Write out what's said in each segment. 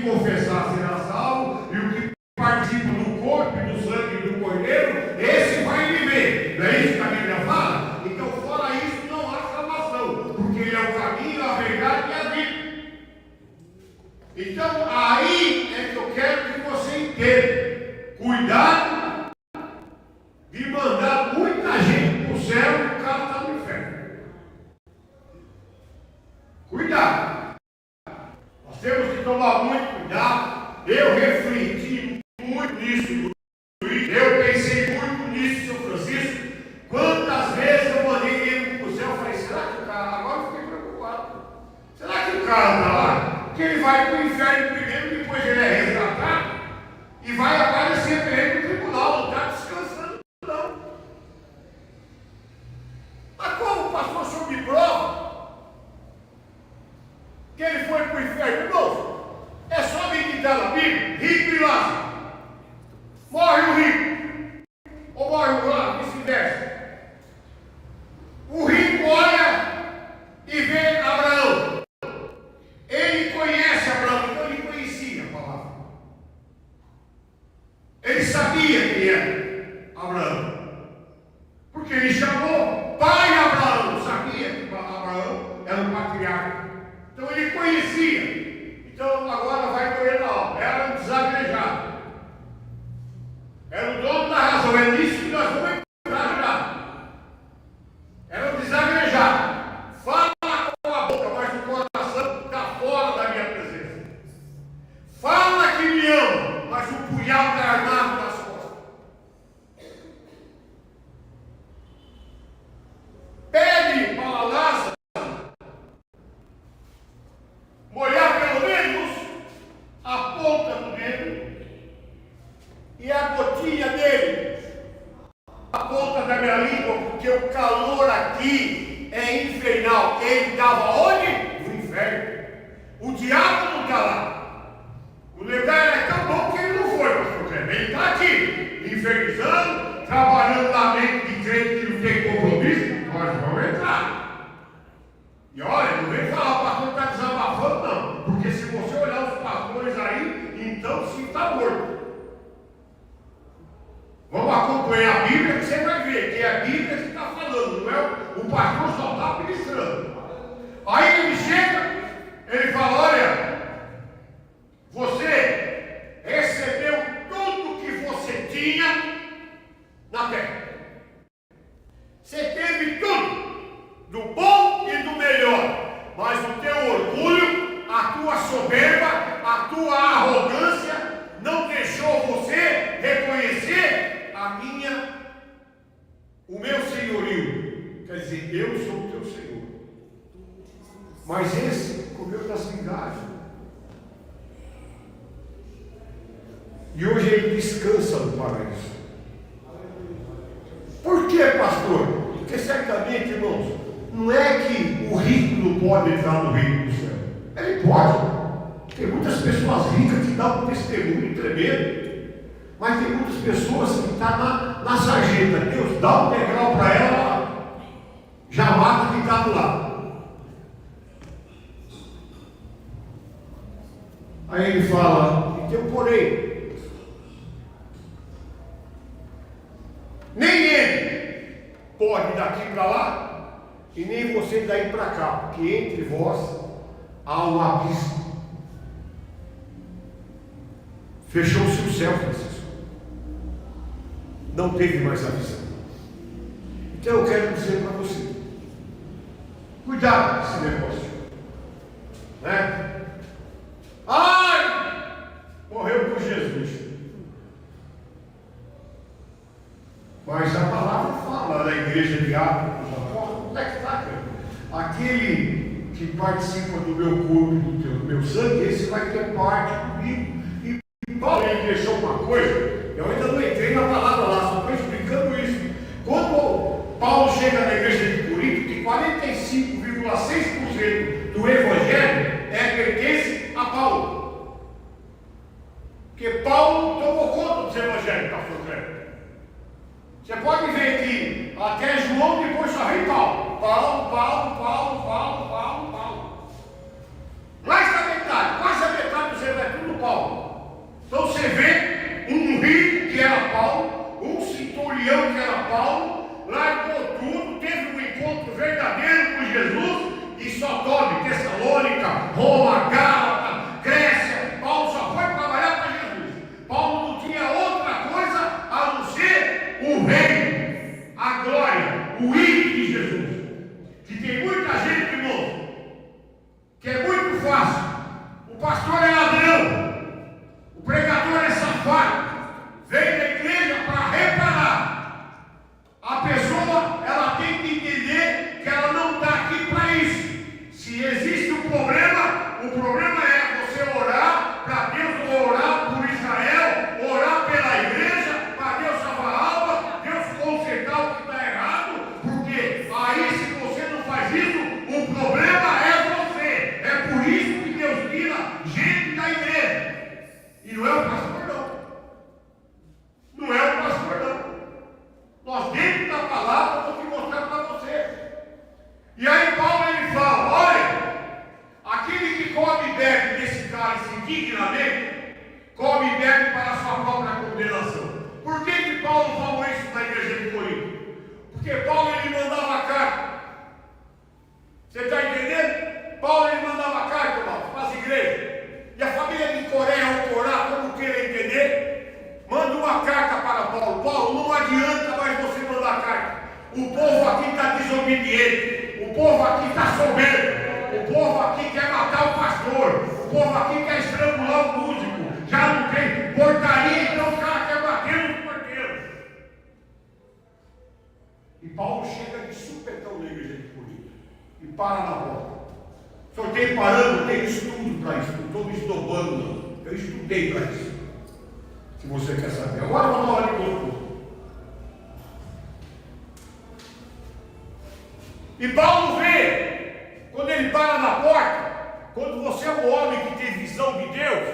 confessar será salvo, e o que participa do corpo e do sangue do Cordeiro, esse vai viver. Não é isso que a Bíblia fala? Então, fora isso, não há salvação, porque Ele é o caminho, a verdade e a vida. Então, aí é que eu quero que você entenda. Cuidado de mandar muita gente para o céu e o cara está no inferno. Cuidado. Nós temos que tomar muito cuidado. Eu refleti muito nisso. Eu pensei muito nisso, seu Francisco. Quantas vezes eu mandei ele para o céu? Eu falei, será que o cara... Agora eu fiquei preocupado. Será que o cara está lá? Que ele vai para o inferno primeiro, depois ele é resgatado e vai aparecer perante o tribunal. Não está descansando, não. Mas como o pastor soube de prova que ele foi para o inferno de novo? É só meditar na Bíblia. Rico e Lázaro. Morre o rico. Ou morre o Lázaro, vice-versa. O rico olha e vê Abraão. Ele conhece Abraão, então ele conhecia a palavra. Ele sabia quem era Abraão. Porque ele chamou pai Abraão. Sabia que Abraão era um patriarca. Então ele conhecia. Então agora vai doer na alma. Era um desagrejado. Era o dono da razão. É nisso que nós vamos entrar já. Era um desagrejado. Fala com a boca, mas o coração está fora da minha presença. Fala que me ama, mas o punhal está armado nas costas. Pede para Lázaro molhar pelo menos a ponta do dedo e a gotinha dele, a ponta da minha língua, porque o calor aqui é infernal. Ele estava onde? No inferno. O diabo não está lá. O lugar é tão bom que ele não foi, pastor Cleber. Ele está aqui, infernizando, trabalhando na mente de crente que não tem compromisso. Nós vamos entrar. E olha, não vem falar, o pastor está desabafando, não. Porque se você olhar os pastores aí, então sim está morto. Vamos acompanhar a Bíblia que você vai ver que é a Bíblia que está falando, não é o pastor só está ministrando. Aí ele chega, ele fala, olha, você recebeu tudo que você tinha na terra. Você teve tudo, do bom e do melhor, mas o teu orgulho, a tua soberba, a tua arrogância não deixou você reconhecer o meu senhorio. Quer dizer, eu sou o teu Senhor. Mas esse comeu das migalhas. E hoje ele descansa no paraíso. Por que, pastor? Porque certamente, irmãos, não é que o rico não pode entrar no reino do céu. Ele pode. Tem muitas pessoas ricas que dão um testemunho tremendo. Mas tem muitas pessoas que estão na sarjeta. Deus dá um degrau para ela, já mata quem está do lado. Aí ele fala, então porém, nem ele pode ir daqui para lá, e nem você daí para cá, porque entre vós há um abismo. Fechou-se o céu, Francisco. Não teve mais a visão. Então eu quero dizer para você, cuidado com esse negócio, né? Ai, morreu por Jesus. Mas a palavra fala da igreja de Atos, onde é que está, cara? Aquele que participa do meu corpo e do meu sangue, esse vai ter parte comigo. E Paulo ele deixou uma coisa. Eu ainda não entrei na palavra lá, só estou explicando isso. Quando Paulo chega na igreja de Corinto, que 45,6% do evangelho pertence a Paulo. Porque Paulo tomou conta dos evangelhos, pastor Cleber. Você pode ver que até João depois só vem Paulo. Paulo. Mais da metade, quase a metade dos evangelhos é tudo Paulo. pastor é ladrão, o pregador é safado, vem da igreja para reparar. A pessoa, ela tem que entender que ela não está aqui para isso. Se existe um problema, o problema é você orar para Deus, orar por Israel, orar pela igreja, para Deus salvar a alma, Deus consertar o que está errado, porque aí se você não faz isso, o problema é você. É por isso que Deus tira gente da igreja. E não é o pastor não. Não é o pastor não. Nós dentro da palavra vamos te mostrar para você. E aí Paulo ele fala, olha, aquele que come e bebe desse cálice indignamente, come e bebe para a sua própria condenação. Por que Paulo falou isso na igreja de Corinto? Porque Paulo ele mandava carta. Você está entendendo? Paulo ele mandava carta, irmão, para as igrejas. E a família de Coreia ou Corá, como queira entender, manda uma carta para Paulo. Paulo, não adianta mais você mandar carta. O povo aqui está desobediente. O povo aqui está soberbo. O povo aqui quer matar o pastor. O povo aqui quer estrangular o músico. Já não tem portaria, então os caras querem bater nos porteiros. E Paulo chega de supetão na igreja de Corinto e para na porta. O senhor tem parando, tem estudo para isso. Não estou me esnobando, não. Eu estudei para isso. Se você quer saber. Agora vamos lá de novo. E Paulo vê, quando ele para na porta, quando você é um homem que tem visão de Deus,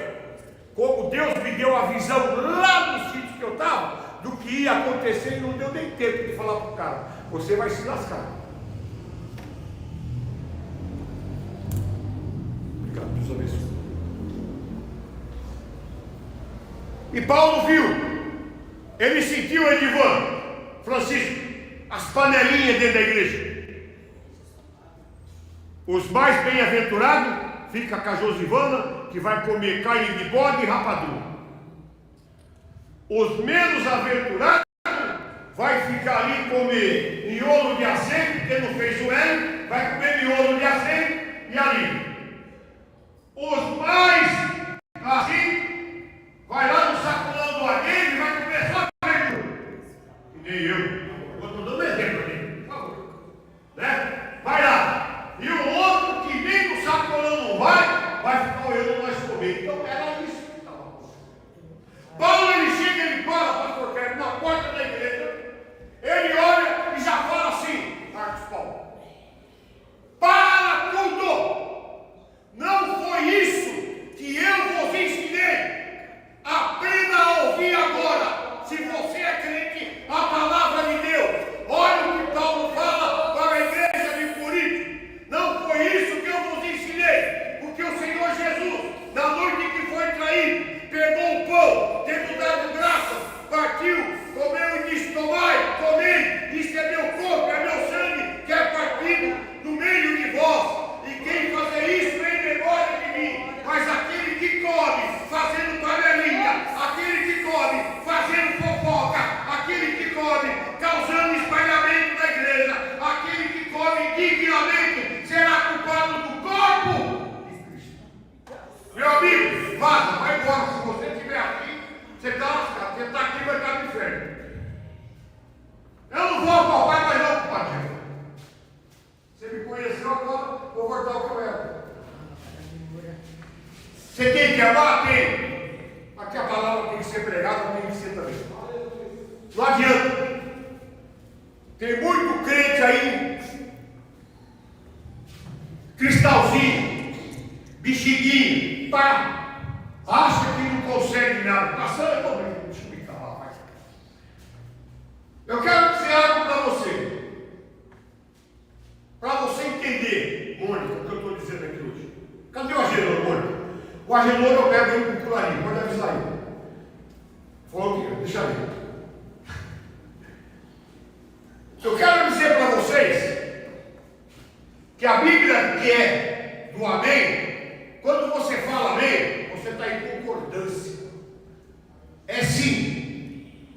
como Deus me deu a visão lá no sítio que eu estava, do que ia acontecer, e não deu nem tempo de falar para o cara, você vai se lascar. Obrigado, Deus abençoe. E Paulo viu, ele sentiu, Edivan, Francisco, as panelinhas dentro da igreja. Os mais bem-aventurados fica com a Josivana, que vai comer carne de bode e rapadura. Os menos aventurados vai ficar ali comer miolo de azeite, porque não fez o L, vai comer miolo de azeite e ali. Os mais assim, vai lá no sacolão do alheio e vai comer só verdura. E nem eu. Eu estou dando exemplo aqui, por favor. Né? Vai lá. E o outro que nem no sacolão não vai ficar olhando nós comer. Então era isso que estava acontecendo. Paulo ele chega, ele para, pastor Kevin, na porta da igreja, ele olha e já fala assim, Marcos Paulo, para tudo! Não foi isso que eu vos ensinei. Aprenda a ouvir agora. Se você é crente, a palavra de Deus. Olha o que Paulo fala para a igreja de Corinto. Não foi isso que eu vos ensinei. Porque o Senhor Jesus, na noite que foi traído, pegou o pão, tendo dado graça, partiu, comeu e disse, tomai, comei, isto é meu corpo, é meu sangue, que é partido no meio de vós. E quem fazer isso em memória de mim. Mas aquele que come fazendo panelinha, aquele que come fazendo fofoca, aquele que come causando espalhamento na igreja, aquele que come dignamente será culpado do corpo de Cristo. Meu amigo, vaza, vai embora. Se você estiver aqui, você está lascado. Você está aqui, vai estar no inferno. Eu não vou apalpar mais não, compadre. Você me conheceu agora, vou voltar ao que eu era. Você tem que amar? Tem. Aqui a palavra tem que ser pregada, tem que ser também. Não adianta. Tem muito crente aí, cristalzinho, bexiguinho, pá, acha que não consegue nada. Passando, deixa eu me calar, vai. Eu quero dizer algo para você. Para você entender, Mônica, o que eu estou dizendo aqui hoje. Cadê o Agenor, Mônica? O Agenor eu pego ele com o cularinho, pode avisar ele. Falou que deixa ele. Eu quero dizer para vocês que a Bíblia que é do amém, quando você fala amém, você está em concordância. É sim.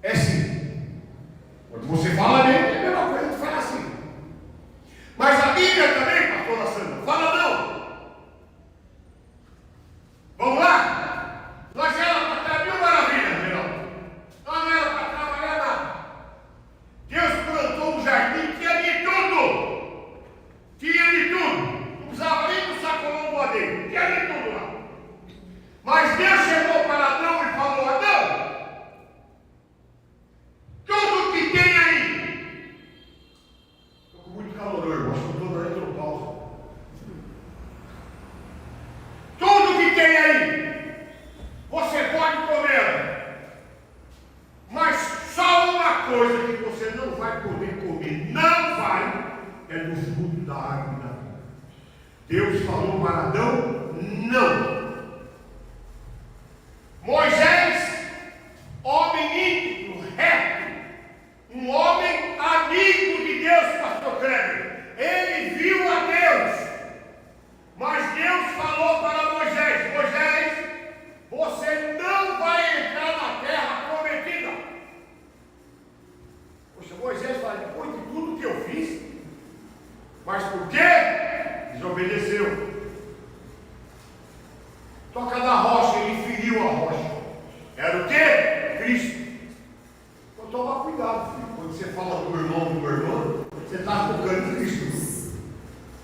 É sim. Quando você fala amém, é a mesma coisa que fala assim. Mas a Bíblia também, pastora Sandra, fala não. falou para Adão, não. Moisés, homem íntegro, reto, um homem amigo de Deus, pastor Kleber, ele viu a Deus, mas Deus falou para Moisés, Moisés, você não vai entrar na terra prometida. Poxa, Moisés fala, depois de tudo que eu fiz, mas por quê? Desobedeceu. Toca na rocha, ele feriu a rocha. Era o quê? Cristo. Então toma cuidado, filho. Quando você fala do meu irmão, você está tocando em Cristo.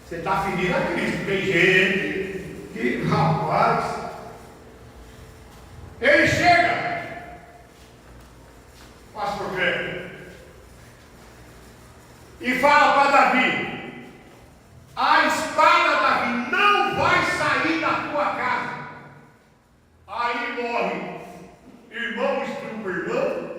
Você está ferindo a Cristo. Tem gente que, rapaz, ele chega, pastor Kleber, e fala para Davi, a espada, Davi, não vai sair da tua casa. Aí morre irmão estrupa irmão,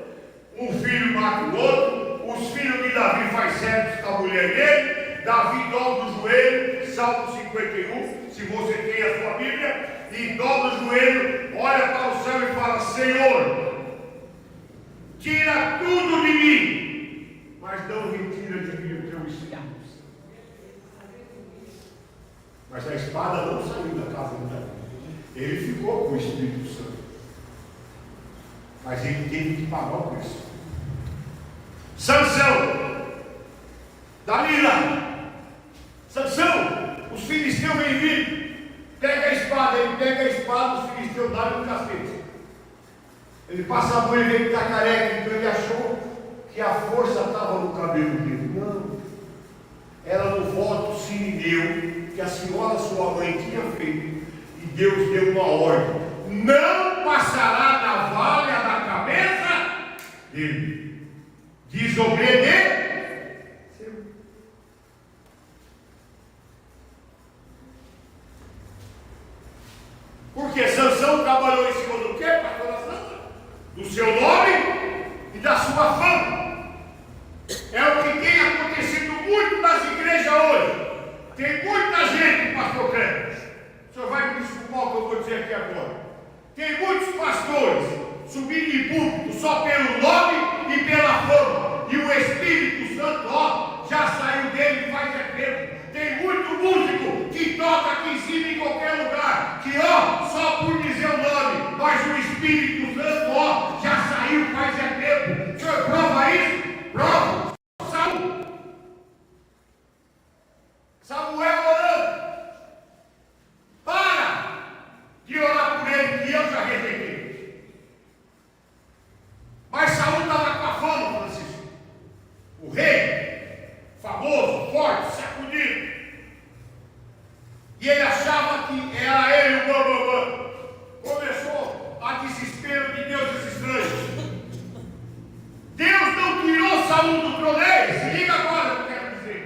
um filho mata o outro, os filhos de Davi faz sexo com a mulher dele, Davi dobra o joelho, Salmo 51, se você tem a sua Bíblia, e dobra o joelho, olha para o céu e fala, Senhor, tira tudo de mim, mas não retira de mim o teu espírito. Mas a espada não saiu da casa de Davi, ele ficou com o Espírito Santo, mas ele teve que pagar o preço. Sansão, Dalila, Sansão, os filisteus vêm vir, pega a espada, ele pega a espada, os filisteus dão no cacete. Ele passa a mão e vê que está careca, então ele achou que a força estava no cabelo dele. Não, era no voto sirineu que a senhora sua mãe tinha feito, e Deus deu uma ordem: não passará navalha na cabeça dele. Desobedeceu. Porque Sansão trabalhou em cima do quê, pastora Santa? Do seu nome e da sua fama. É o que tem acontecido muito nas igrejas hoje. Tem muita gente, pastor Kleber, o senhor vai me desculpar o que eu vou dizer aqui agora. Tem muitos pastores subindo em púlpito só pelo nome e pela fama. E o Espírito Santo, ó, já saiu dele faz tempo. Tem muito músico que toca aqui em cima em qualquer lugar, que ó, só por dizer o nome, mas o Espírito Santo, ó, já saiu faz tempo. O senhor prova isso? Prova. Samuel orando. Para de orar por ele, que eu já rejeitei. Mas Saul estava com a fama, Francisco. O rei, famoso, forte, sacudido. E ele achava que era ele o bambambam. Começou a desespero de deuses estranhos. Deus não tirou Saul do trono. Ei, se liga agora o que eu quero dizer.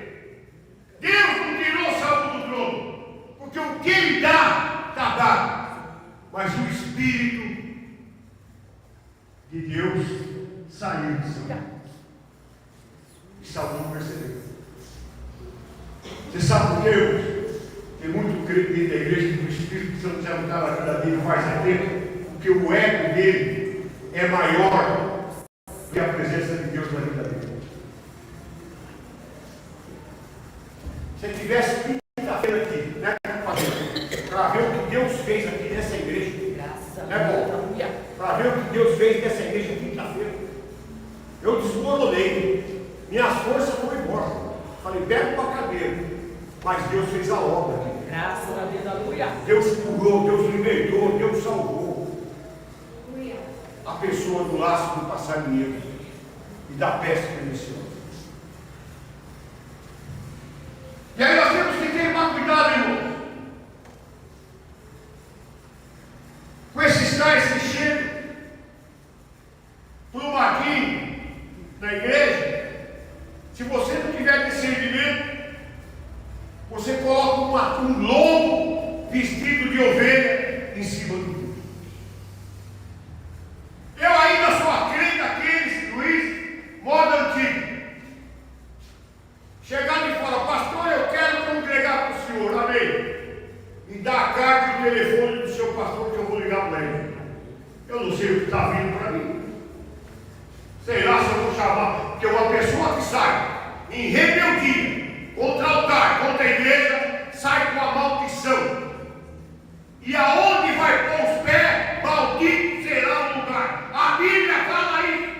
Deus não tirou Saul do trono, porque o que ele dá, está dado. Mas o Espírito de Deus saiu de Saul. E Saul não percebeu. Você sabe por quê, irmãos? Tem muito crente dentro da igreja que o Espírito Santo já não está na vida dele faz tempo, porque o ego dele é maior do que a presença de Deus na vida dele. Se ele tivesse quinta-feira aqui, né, para ver o que Deus fez aqui nessa igreja, né, bom? Para ver o que Deus fez nessa igreja quinta-feira, eu desmoronei, minhas forças foram embora. Falei, pega para a cadeira, mas Deus fez a obra aqui. Graças a Deus, aleluia. Deus curou, Deus libertou, Deus salvou a pessoa do laço do passarinheiro e da peste perniciosa. E aí nós temos que ter mais cuidado, irmão, com esses tais que chegam para o maquinho na igreja. Se você não tiver discernimento, você coloca um lobo vestido de ovelha em cima do púlpito. Eu ainda sou a crente daqueles, Luiz, moda antiga. Chegar de fora, pastor, eu quero congregar com o senhor, amém. o telefone do seu pastor que eu vou ligar para ele. Eu não sei o que está vindo para mim. Sei lá se eu vou chamar, porque uma pessoa que sai em rebeldia contra o altar, contra a igreja, sai com a maldição. E aonde vai pôr os pés, maldito será o lugar. A Bíblia fala isso.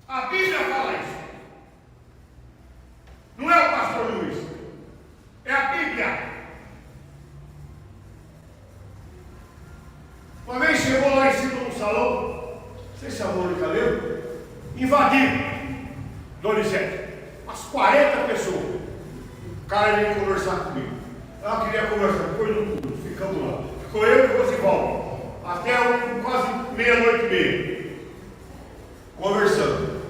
A Bíblia fala isso. Não é o pastor Luiz. É a Bíblia. Uma vez chegou lá em cima no salão, não sei se a Mônica leu, invadiu Donizete, umas 40 pessoas. O cara veio conversar comigo. Ela queria conversar, depois do culto, ficamos lá. Ficou eu e o Rosivaldo, até quase meia-noite e meia, conversando.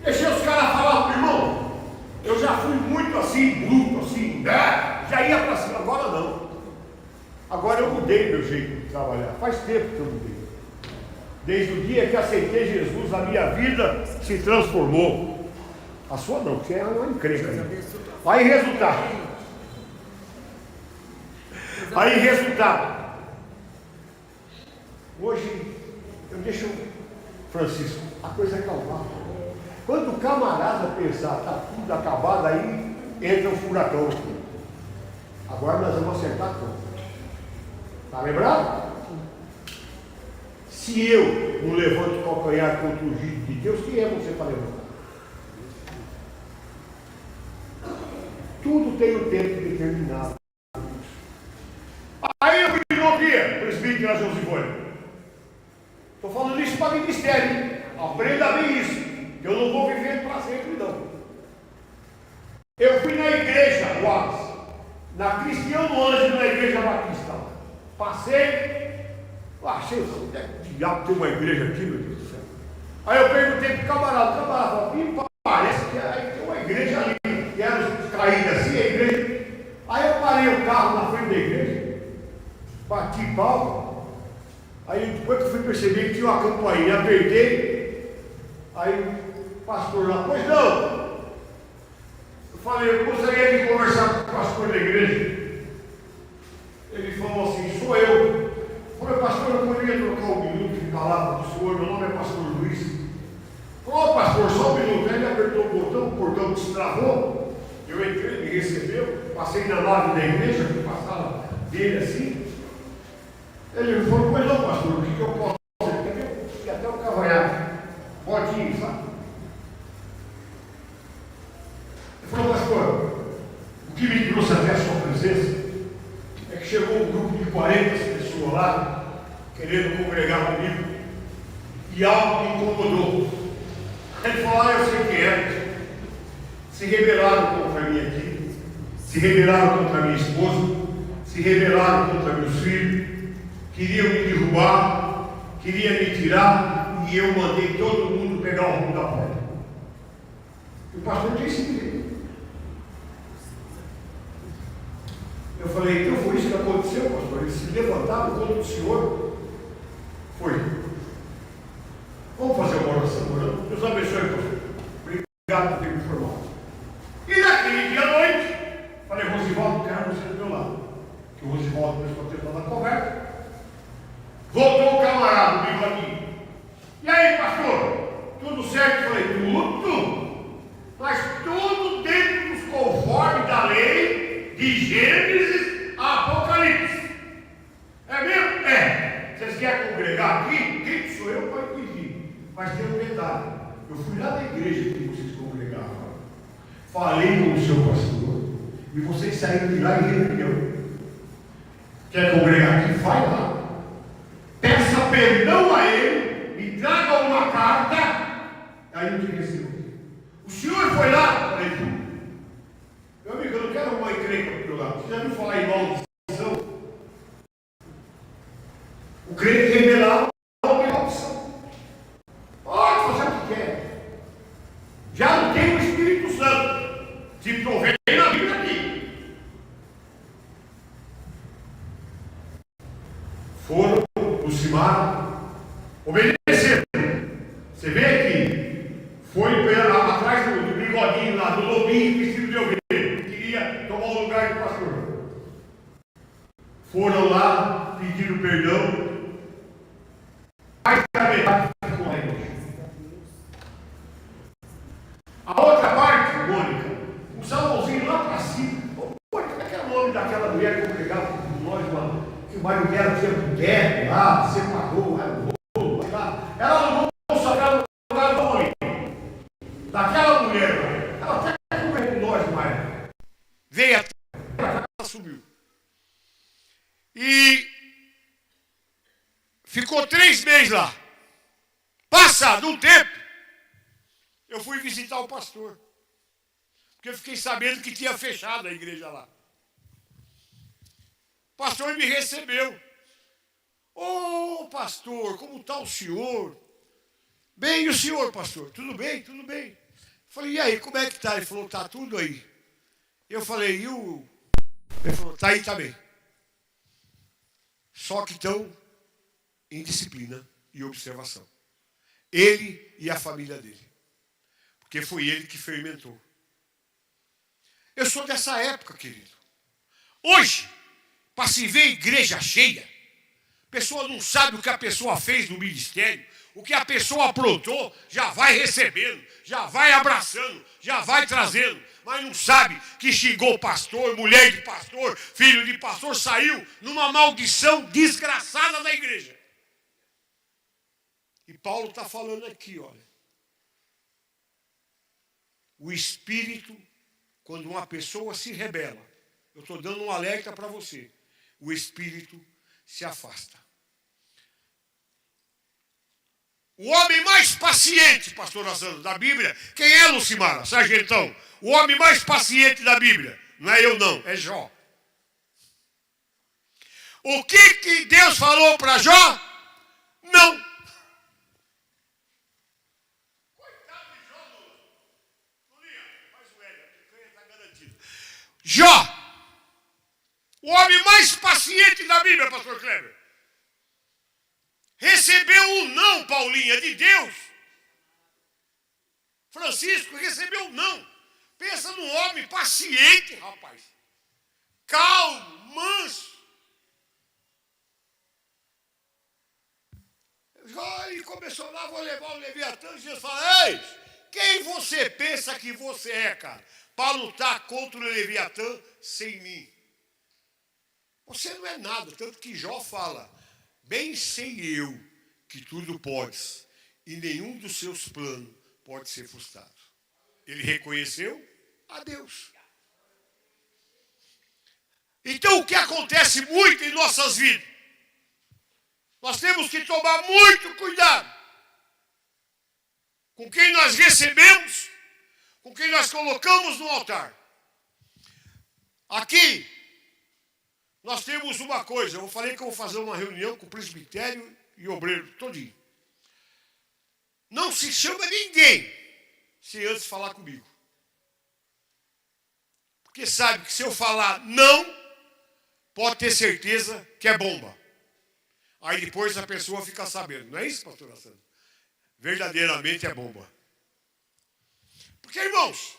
Deixei os caras falar, irmão, eu já fui muito assim, bruto, assim, né? Já ia para cima, agora não. Agora eu mudei meu jeito de trabalhar, faz tempo que eu mudei. Desde o dia que aceitei Jesus, a minha vida se transformou. A sua não, porque é uma encrenca. Aí resultado. Hoje, eu deixo, Francisco, a coisa é calmar. Quando o camarada pensar, está tudo acabado, aí entra o furacão. Agora nós vamos acertar tudo. Está lembrado? Se eu não levanto o calcanhar contra o ungido de Deus, quem é você para levantar? Tudo tem um tempo determinado. Aí eu fui no dia, presbítero da Josivone. Estou falando isso para ministério, hein? Aprenda bem isso. Eu não vou viver para sempre, não. Eu fui na igreja, Wallace, na Cristiano Ângelo, na igreja batista. Passei, achei, onde é que o diabo tem uma igreja aqui, meu Deus do céu? Aí eu perguntei para o camarada falou, me parece que aí tem uma igreja ali, que era caída assim, a igreja. Aí eu parei o carro na frente da igreja, bati palma, aí depois que eu fui perceber que tinha uma campainha, apertei, aí o pastor lá, pois não. Eu falei, eu gostaria de conversar com o pastor da igreja. Ele falou assim, sou eu. Eu falei, pastor, eu poderia trocar um minuto de palavra do senhor, meu nome é pastor Luiz. Falou, pastor, só um minuto. Aí ele apertou o portão destravou, eu entrei, me recebeu, passei na nave da igreja, que passava dele assim. Ele falou, pois não, pastor, o que eu posso fazer? E até o cavanhaque, botinho, sabe? Ele falou, pastor, o que me trouxe até a sua presença é que chegou um grupo de 40 pessoas lá, querendo congregar comigo, e algo me incomodou. Ele falou, eu sei quem é. Se rebelaram contra mim aqui, se rebelaram contra minha esposa, se rebelaram contra meus filhos, queriam me derrubar, queriam me tirar, e eu mandei todo mundo pegar o rumo da porta. E o pastor disse que eu falei, então foi isso que aconteceu, pastor? Eles se levantaram contra o senhor. Foi. Vamos fazer uma oração, orando. Deus abençoe, pastor. Obrigado por ter me informado. E naquele dia à noite, falei, Rosivaldo, quero você do meu lado. Que o Rosivaldo começou a ter toda a conversa. Voltou o camarada, o bigodinho. E aí, pastor? Tudo certo? Eu falei, tudo. Mas tudo dentro dos conformes da lei de Gênesis a Apocalipse. É mesmo? É. Vocês querem congregar aqui? Quem sou eu para impedir? Mas tem um detalhe. Eu fui lá na igreja que vocês congregavam. Falei com o seu pastor. E vocês saíram de lá em reunião. Quer congregar aqui? Vai lá. Peça perdão a ele. Me traga uma carta. Aí eu te recebo. O senhor foi lá? Falei, meu amigo, eu não quero uma encrenca para o meu lado. Você já viu falar em maldição? O crente rebelado não tem maldição. Pode fazer o que quer. Já não tem o Espírito Santo. Se provém na Bíblia aqui. Foram, aproximaram, obedeceram. Você vê aqui, foi atrás do bigodinho lá, do lobinho vestido de ovelha. Queria tomar o lugar do pastor. foram lá, pediram perdão. Mais da metade ficou lá embaixo. A outra parte, Mônica, o salmãozinho lá para cima. Mônica, como é que era o nome daquela mulher que eu pegava com nós, mano? Que o marido dela tinha um teto lá, separou, sei lá. Ela não só aquela lugar do homem. Daquela mulher, ela até conversou com nós, mas veio até ela subiu. E ficou 3 meses lá. Passado um tempo, eu fui visitar o pastor. Porque eu fiquei sabendo que tinha fechado a igreja lá. O pastor me recebeu. Ô, pastor, como está o senhor? Bem, e o senhor, pastor? Tudo bem? Tudo bem. Falei, e aí, como é que está? Ele falou, está tudo aí. Eu falei, e o... Ele falou, está aí também. Só que estão em disciplina e observação. Ele e a família dele. Porque foi ele que fermentou. Eu sou dessa época, querido. Hoje, para se ver igreja cheia, a pessoa não sabe o que a pessoa fez no ministério, o que a pessoa aprontou, já vai recebendo, já vai abraçando, já vai trazendo, mas não sabe que xingou pastor, mulher de pastor, filho de pastor, saiu numa maldição desgraçada da igreja. E Paulo está falando aqui, olha. O Espírito, quando uma pessoa se rebela, eu estou dando um alerta para você, o Espírito se afasta. O homem mais paciente, pastor Azano, da Bíblia, quem é, Lucimara, sargentão? O homem mais paciente da Bíblia, não é eu não, é Jó. O que Deus falou para Jó? Não. Jó, o homem mais paciente da Bíblia, pastor Kleber, recebeu um não, Paulinha, de Deus. Francisco recebeu um não. Pensa num homem paciente, rapaz. Calmo, manso. Jó, ele começou lá, vou levar o Leviatã, e Jesus fala, ei, quem você pensa que você é, cara? Para lutar contra o Leviatã sem mim. Você não é nada, tanto que Jó fala, bem sei eu que tudo podes, e nenhum dos seus planos pode ser frustrado. Ele reconheceu a Deus. Então o que acontece muito em nossas vidas? Nós temos que tomar muito cuidado com quem nós recebemos, com quem nós colocamos no altar. Aqui, nós temos uma coisa, eu falei que eu vou fazer uma reunião com o presbitério e obreiro todinho. Não se chama ninguém se antes falar comigo. Porque sabe que se eu falar não, pode ter certeza que é bomba. Aí depois a pessoa fica sabendo. Não é isso, pastor Assano? Verdadeiramente é bomba. Porque, irmãos,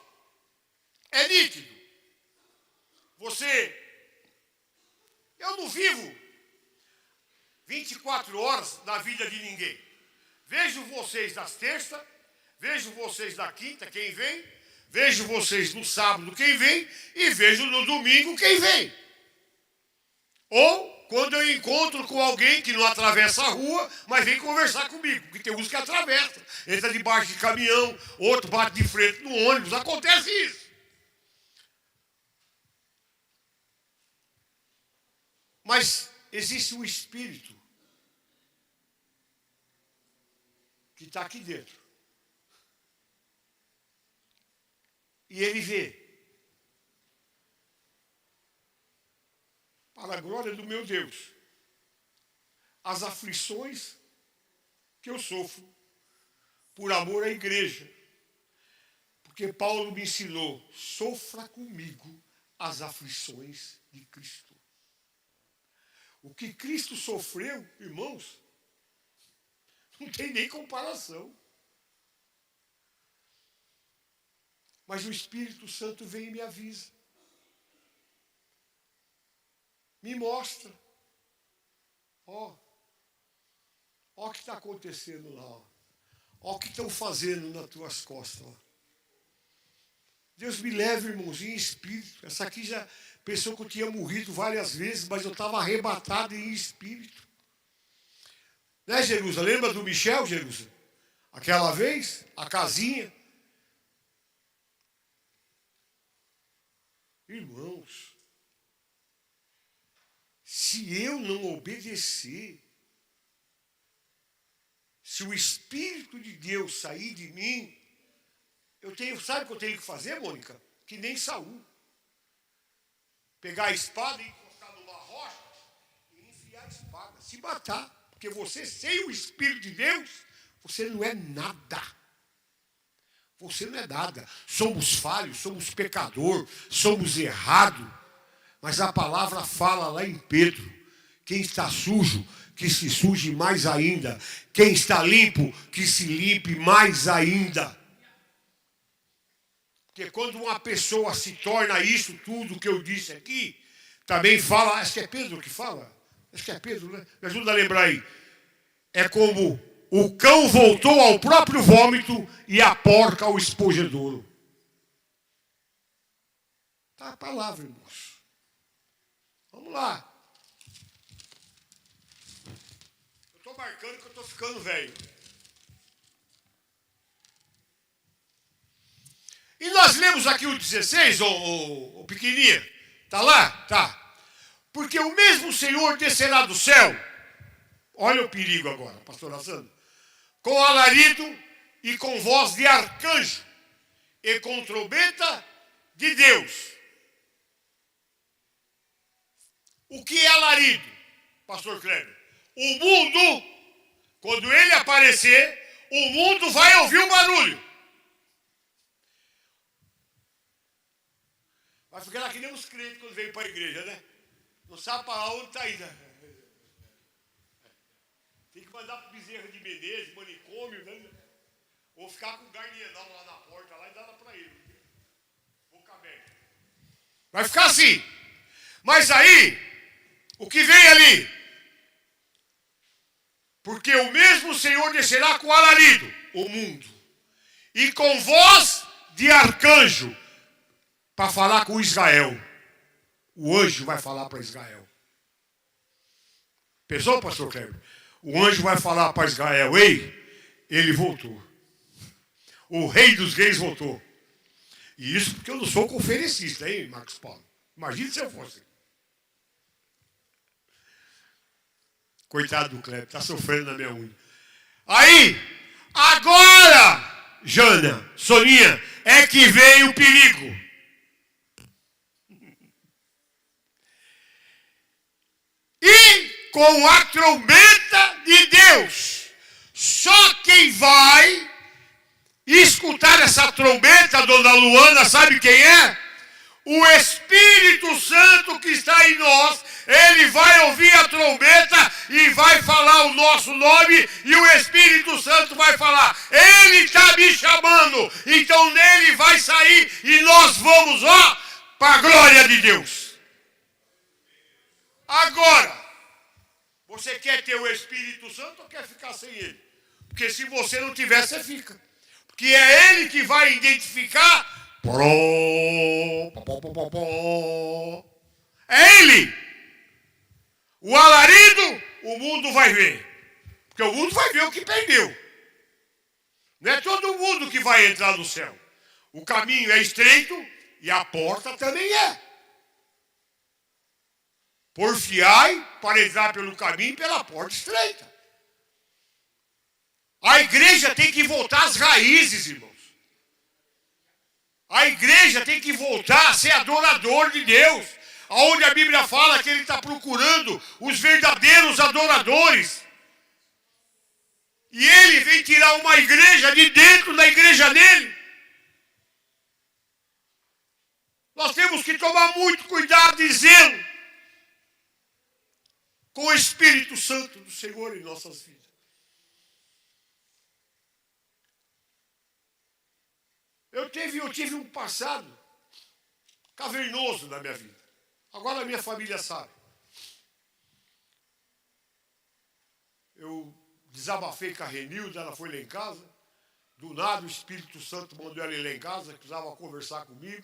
é nítido. Eu não vivo 24 horas na vida de ninguém. Vejo vocês das terças, vejo vocês da quinta, quem vem, vejo vocês no sábado, quem vem, e vejo no domingo quem vem. Ou quando eu encontro com alguém que não atravessa a rua, mas vem conversar comigo, porque tem uns que atravessam, entra debaixo de caminhão, outro bate de frente no ônibus, acontece isso. Mas existe um espírito que está aqui dentro. E ele vê. Para a glória do meu Deus, as aflições que eu sofro por amor à igreja. Porque Paulo me ensinou, sofra comigo as aflições de Cristo. O que Cristo sofreu, irmãos, não tem nem comparação. Mas o Espírito Santo vem e me avisa. Me mostra. Ó o que está acontecendo lá. Ó o que estão fazendo nas tuas costas. Ó. Deus me leve, irmãozinho, em espírito. Essa aqui já pensou que eu tinha morrido várias vezes, mas eu estava arrebatado em espírito. Né, Jerusa? Lembra do Michel, Jerusa? Aquela vez, a casinha. Irmãos, se eu não obedecer, se o Espírito de Deus sair de mim, sabe o que eu tenho que fazer, Mônica? Que nem Saul. Pegar a espada e encostar numa rocha e enfiar a espada. Se matar. Porque você, sem o Espírito de Deus, você não é nada. Você não é nada. Somos falhos, somos pecadores, somos errados. Mas a palavra fala lá em Pedro, quem está sujo, que se suje mais ainda. Quem está limpo, que se limpe mais ainda. Porque quando uma pessoa se torna isso tudo que eu disse aqui, também fala, acho que é Pedro que fala. Acho que é Pedro, né? Me ajuda a lembrar aí. É como o cão voltou ao próprio vômito e a porca ao espojedouro. Está a palavra, irmãos. Vamos lá. Eu estou marcando que eu estou ficando velho. E nós lemos aqui o 16, o pequenininho. Está lá? Tá. Porque o mesmo Senhor descerá do céu. Olha o perigo agora, pastora Sandra. Com alarido e com voz de arcanjo e com trombeta de Deus. O que é alarido, pastor Kleber? O mundo, quando ele aparecer, o mundo vai ouvir o barulho. Vai ficar lá que nem os crentes quando vêm para a igreja, né? Não sabe para onde está indo. Tem que mandar para o Bezerra de Menezes, manicômio, né? Ou ficar com o Garnienal lá na porta lá e dar para ele. Boca aberta. Vai ficar assim. Mas aí, o que vem ali? Porque o mesmo Senhor descerá com alarido, o mundo, e com voz de arcanjo, para falar com Israel. O anjo vai falar para Israel. Pensou, pastor Kleber? O anjo vai falar para Israel, ei, ele voltou. O rei dos reis voltou. E isso porque eu não sou conferencista, hein, Marcos Paulo? Imagina se eu fosse. Coitado do Kleber, está sofrendo na minha unha. Aí, agora, Jana, Soninha, é que vem o perigo. E com a trombeta de Deus, só quem vai escutar essa trombeta, dona Luana, sabe quem é? O Espírito Santo que está em nós. Ele vai ouvir a trombeta e vai falar o nosso nome, e o Espírito Santo vai falar, ele está me chamando, então nele vai sair e nós vamos, ó, para a glória de Deus. Agora, você quer ter o Espírito Santo ou quer ficar sem ele? Porque se você não tiver, você fica. Porque é ele que vai identificar. É ele. O alarido, o mundo vai ver. Porque o mundo vai ver o que perdeu. Não é todo mundo que vai entrar no céu. O caminho é estreito e a porta também é. Porfiai para entrar pelo caminho pela porta estreita. A igreja tem que voltar às raízes, irmãos. A igreja tem que voltar a ser adorador de Deus. Onde a Bíblia fala que ele está procurando os verdadeiros adoradores. E ele vem tirar uma igreja de dentro da igreja dele. Nós temos que tomar muito cuidado e zelo com o Espírito Santo do Senhor em nossas vidas. Eu tive um passado cavernoso na minha vida. Agora a minha família sabe. eu desabafei com a Renilda, ela foi lá em casa. Do nada o Espírito Santo mandou ela ir lá em casa, que precisava conversar comigo.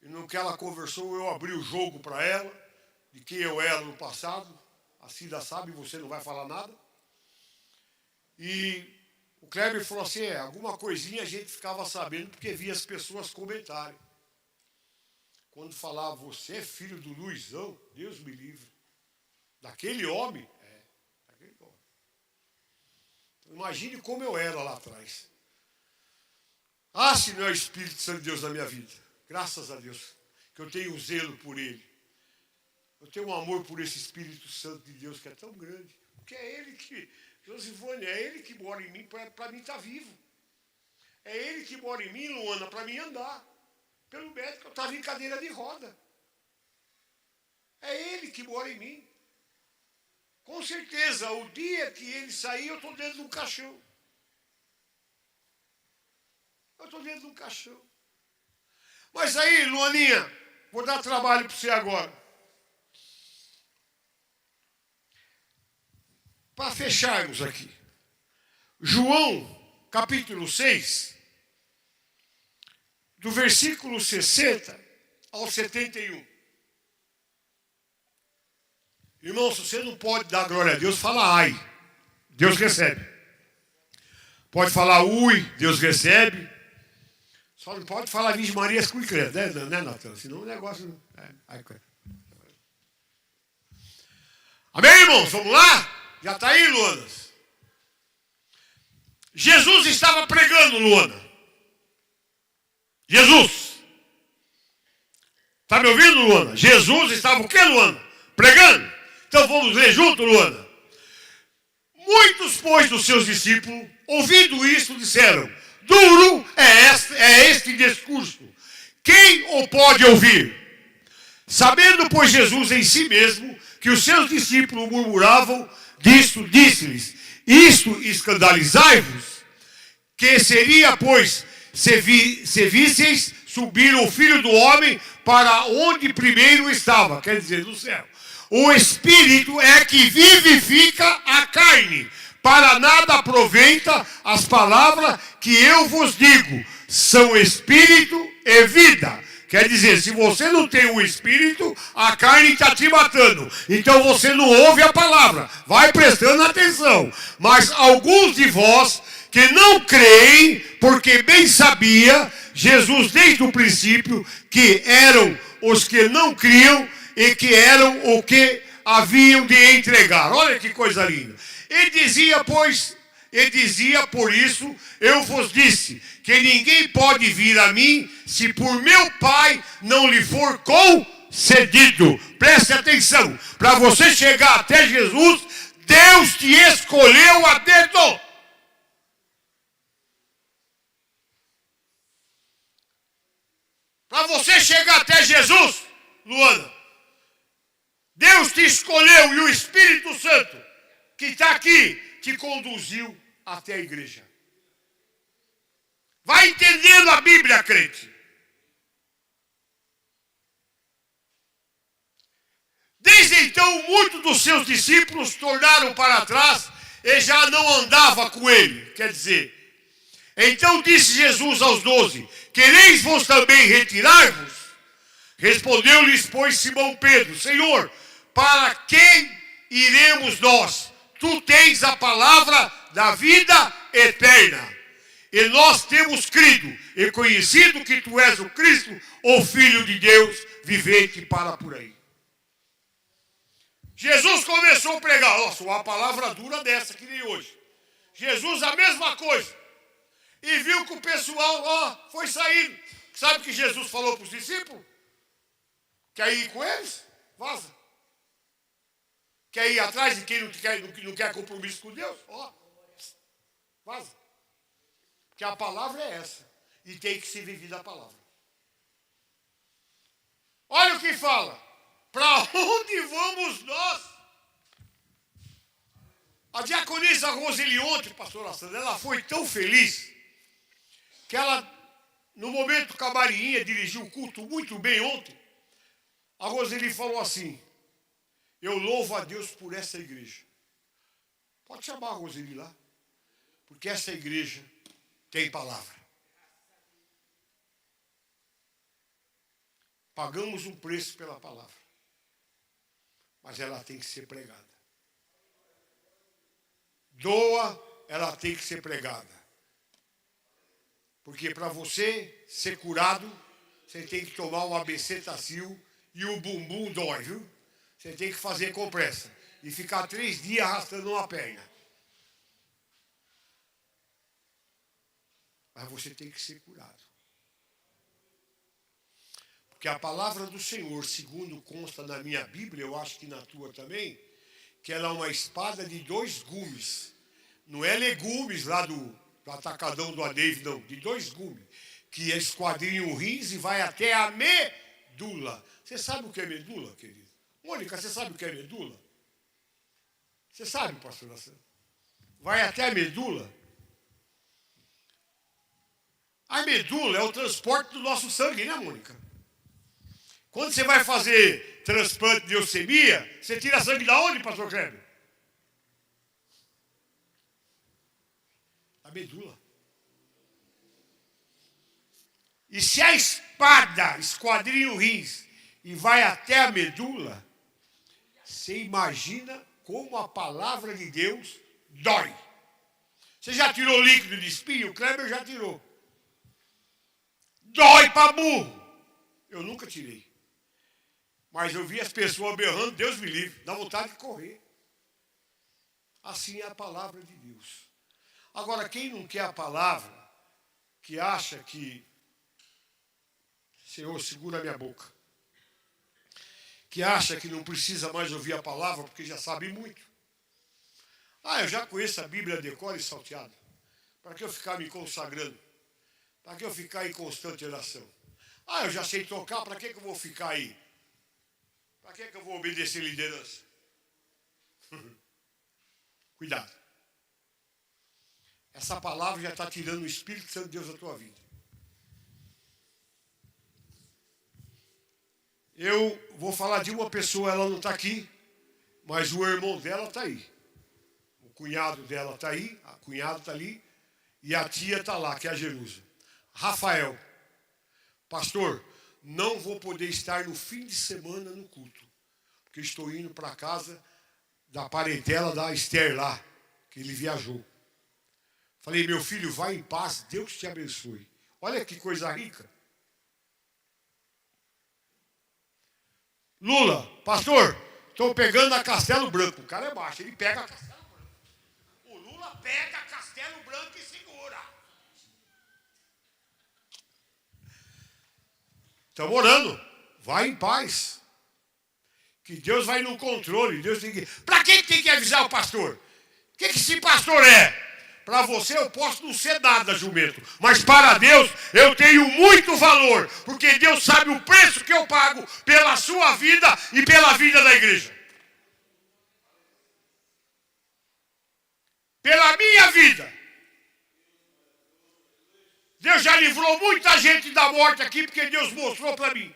E no que ela conversou, eu abri o jogo para ela, de quem eu era no passado. A Cida sabe, você não vai falar nada. E o Kleber falou assim, alguma coisinha a gente ficava sabendo, porque via as pessoas comentarem. Quando falava, você é filho do Luizão, Deus me livre. Daquele homem? Daquele homem. Então, imagine como eu era lá atrás. Se não é o Espírito Santo de Deus na minha vida. Graças a Deus, que eu tenho um zelo por Ele. Eu tenho um amor por esse Espírito Santo de Deus que é tão grande. Porque é Ele que, Josivone, é Ele que mora em mim para mim estar vivo. É Ele que mora em mim, Luana, para mim andar. Pelo médico, eu estava em cadeira de roda. É Ele que mora em mim. Com certeza, o dia que Ele sair, eu estou dentro de um caixão. Eu estou dentro de um caixão. Mas aí, Luaninha, vou dar trabalho para você agora. Para fecharmos aqui. João, capítulo 6, do versículo 60 ao 71. Irmão, se você não pode dar glória a Deus, fala ai. Deus recebe. Pode falar ui, Deus recebe. Só não pode falar Virgem Maria com credo, né, Natan? Senão o negócio... Amém, irmãos? Vamos lá? Já está aí, Luanas? Jesus estava pregando, Luana. Jesus. Está me ouvindo, Luana? Jesus estava o quê, Luana? Pregando. Então vamos ler junto, Luana. Muitos, pois, dos seus discípulos, ouvindo isso, disseram, duro é este discurso. Quem o pode ouvir? Sabendo, pois, Jesus em si mesmo, que os seus discípulos murmuravam disto, disse-lhes, isto escandalizai-vos, que seria, pois, se visseis subir o Filho do Homem para onde primeiro estava, quer dizer, no céu. O Espírito é que vivifica a carne, para nada aproveita as palavras que eu vos digo, são Espírito e vida. Quer dizer, se você não tem o Espírito, a carne está te matando. Então você não ouve a palavra. Vai prestando atenção. Mas alguns de vós que não creem, porque bem sabia Jesus desde o princípio que eram os que não criam e que eram o que haviam de entregar. Olha que coisa linda. Ele dizia, por isso, eu vos disse, que ninguém pode vir a mim, se por meu Pai não lhe for concedido. Preste atenção, para você chegar até Jesus, Deus te escolheu a dedo. Para você chegar até Jesus, Luana, Deus te escolheu e o Espírito Santo, que está aqui, te conduziu até a igreja. Vai entendendo a Bíblia, crente. Desde então, muitos dos seus discípulos tornaram para trás e já não andava com ele. Quer dizer, então disse Jesus aos 12, quereis vos também retirar-vos? Respondeu-lhes, pois, Simão Pedro, Senhor, para quem iremos nós? Tu tens a palavra da vida eterna. E nós temos crido e conhecido que tu és o Cristo, o Filho de Deus, vivente para por aí. Jesus começou a pregar, uma palavra dura dessa que nem hoje. Jesus a mesma coisa. E viu que o pessoal, foi saindo. Sabe o que Jesus falou para os discípulos? Quer ir com eles? Vaza. Quer ir atrás de quem não quer compromisso com Deus? Vaza. Porque a palavra é essa. E tem que ser vivida a palavra. Olha o que fala. Para onde vamos nós? A diaconisa Roseli ontem, pastora Sandra, ela foi tão feliz que ela, no momento que a Mariinha dirigiu o culto muito bem ontem, a Roseli falou assim, eu louvo a Deus por essa igreja. Pode chamar a Roseli lá. Porque essa igreja tem palavra. Pagamos um preço pela palavra. Mas ela tem que ser pregada. Doa, ela tem que ser pregada. Porque para você ser curado, você tem que tomar um ABC-tacil e o bumbum dói, viu? Você tem que fazer compressa e ficar 3 dias arrastando uma perna. Mas você tem que ser curado. Porque a palavra do Senhor, segundo consta na minha Bíblia, eu acho que na tua também, que ela é uma espada de 2 gumes. Não é legumes lá do atacadão do Adeve, não. De 2 gumes. Que esquadrinha o rins e vai até a medula. Você sabe o que é medula, querido? Mônica, você sabe o que é medula? Você sabe, pastor Nação? Vai até a medula. A medula é o transporte do nosso sangue, né, Mônica? Quando você vai fazer transplante de leucemia, você tira sangue da onde, pastor Kleber? Da medula. E se a espada esquadrinha o rins e vai até a medula, você imagina como a palavra de Deus dói. Você já tirou líquido de espinho? O Kleber já tirou. Dói para burro. Eu nunca tirei. Mas eu vi as pessoas berrando, Deus me livre, dá vontade de correr. Assim é a palavra de Deus. Agora, quem não quer a palavra, que acha que, Senhor, segura a minha boca, que acha que não precisa mais ouvir a palavra porque já sabe muito. Eu já conheço a Bíblia de cor e salteado. Para que eu ficar me consagrando? Para que eu ficar em constante oração? Eu já sei tocar, para que eu vou ficar aí? Para que eu vou obedecer liderança? Cuidado. Essa palavra já está tirando o Espírito Santo de Deus da tua vida. Eu vou falar de uma pessoa, ela não está aqui, mas o irmão dela está aí. O cunhado dela está aí, a cunhada está ali, e a tia está lá, que é a Jerusa. Rafael, pastor, não vou poder estar no fim de semana no culto, porque estou indo para a casa da parentela da Esther lá, que ele viajou. Falei, meu filho, vai em paz, Deus te abençoe. Olha que coisa rica. Lula, pastor, estou pegando a Castelo Branco. O cara é baixo, ele pega a Castelo Branco. O Lula pega a Castelo Branco e segura. Estamos orando. Vai em paz. Que Deus vai no controle. Deus tem que... Para quem tem que avisar o pastor? O que esse pastor é? Para você eu posso não ser nada, jumento. Mas para Deus eu tenho muito valor. Porque Deus sabe o preço que eu pago pela sua vida e pela vida da igreja. Pela minha vida. Deus já livrou muita gente da morte aqui porque Deus mostrou para mim.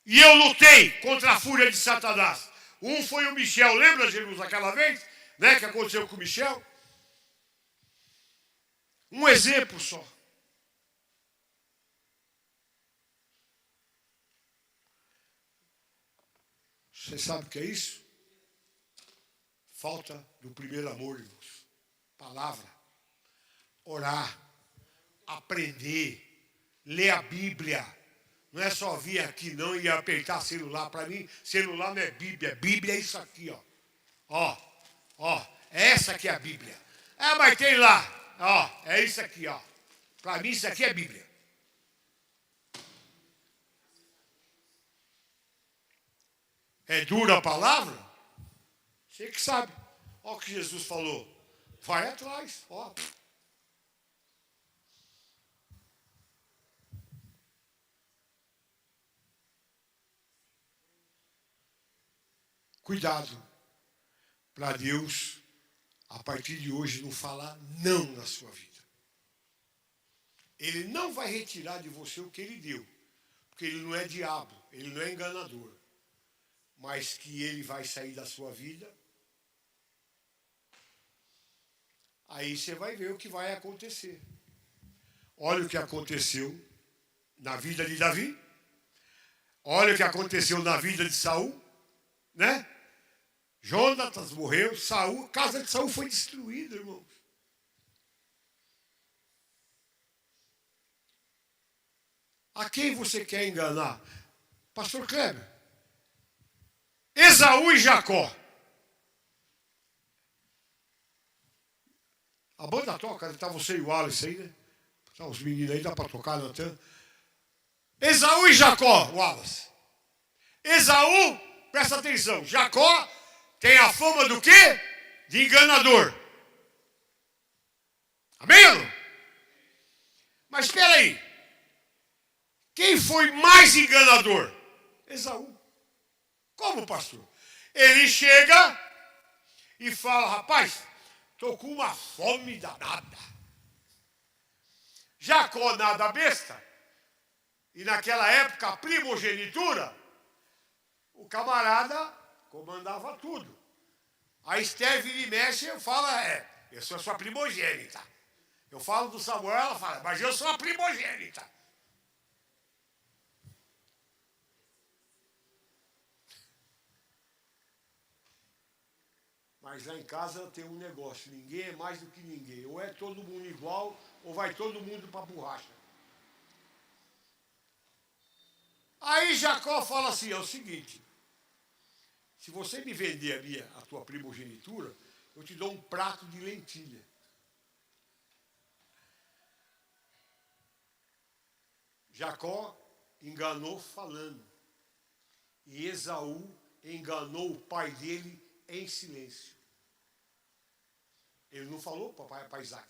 E eu lutei contra a fúria de Satanás. Um foi o Michel, lembra, Jesus, aquela vez? Né, que aconteceu com o Michel? Um exemplo só. Você sabe o que é isso? Falta do primeiro amor, irmãos. Palavra. Orar. Aprender. Ler a Bíblia. Não é só vir aqui não e apertar celular. Para mim, celular não é Bíblia. Bíblia é isso aqui, ó. Ó, essa aqui é a Bíblia. Mas tem lá. Ó, é isso aqui, ó. Para mim, isso aqui é Bíblia. É dura a palavra? Você que sabe. Ó o que Jesus falou. Vai atrás, ó. Cuidado. Para Deus, a partir de hoje, não falar não na sua vida. Ele não vai retirar de você o que ele deu. Porque ele não é diabo, ele não é enganador. Mas que ele vai sair da sua vida Aí você vai ver o que vai acontecer. Olha o que aconteceu na vida de Davi. Olha o que aconteceu na vida de Saul, né? Jonatas morreu, Saul, a casa de Saul foi destruída, irmãos. A quem você quer enganar? Pastor Kleber, Esaú e Jacó. A banda toca, tá você e o Wallace aí, né? Tá os meninos aí, dá para tocar, Natan. Esaú e Jacó, Wallace. Esaú, presta atenção, Jacó tem a fama do quê? De enganador. Amém ou não? Mas espera aí. Quem foi mais enganador? Esaú. Como, pastor? Ele chega e fala, rapaz, estou com uma fome danada. Jacó nada besta. E naquela época, a primogenitura, o camarada comandava tudo. A Esther vira e mexe e fala, eu sou a sua primogênita. Eu falo do Samuel, ela fala, mas eu sou a primogênita. Mas lá em casa tem um negócio, ninguém é mais do que ninguém. Ou é todo mundo igual, ou vai todo mundo para a borracha. Aí Jacó fala assim, é o seguinte, se você me vender a tua primogenitura, eu te dou um prato de lentilha. Jacó enganou falando. E Esaú enganou o pai dele em silêncio. Ele não falou para Isaac.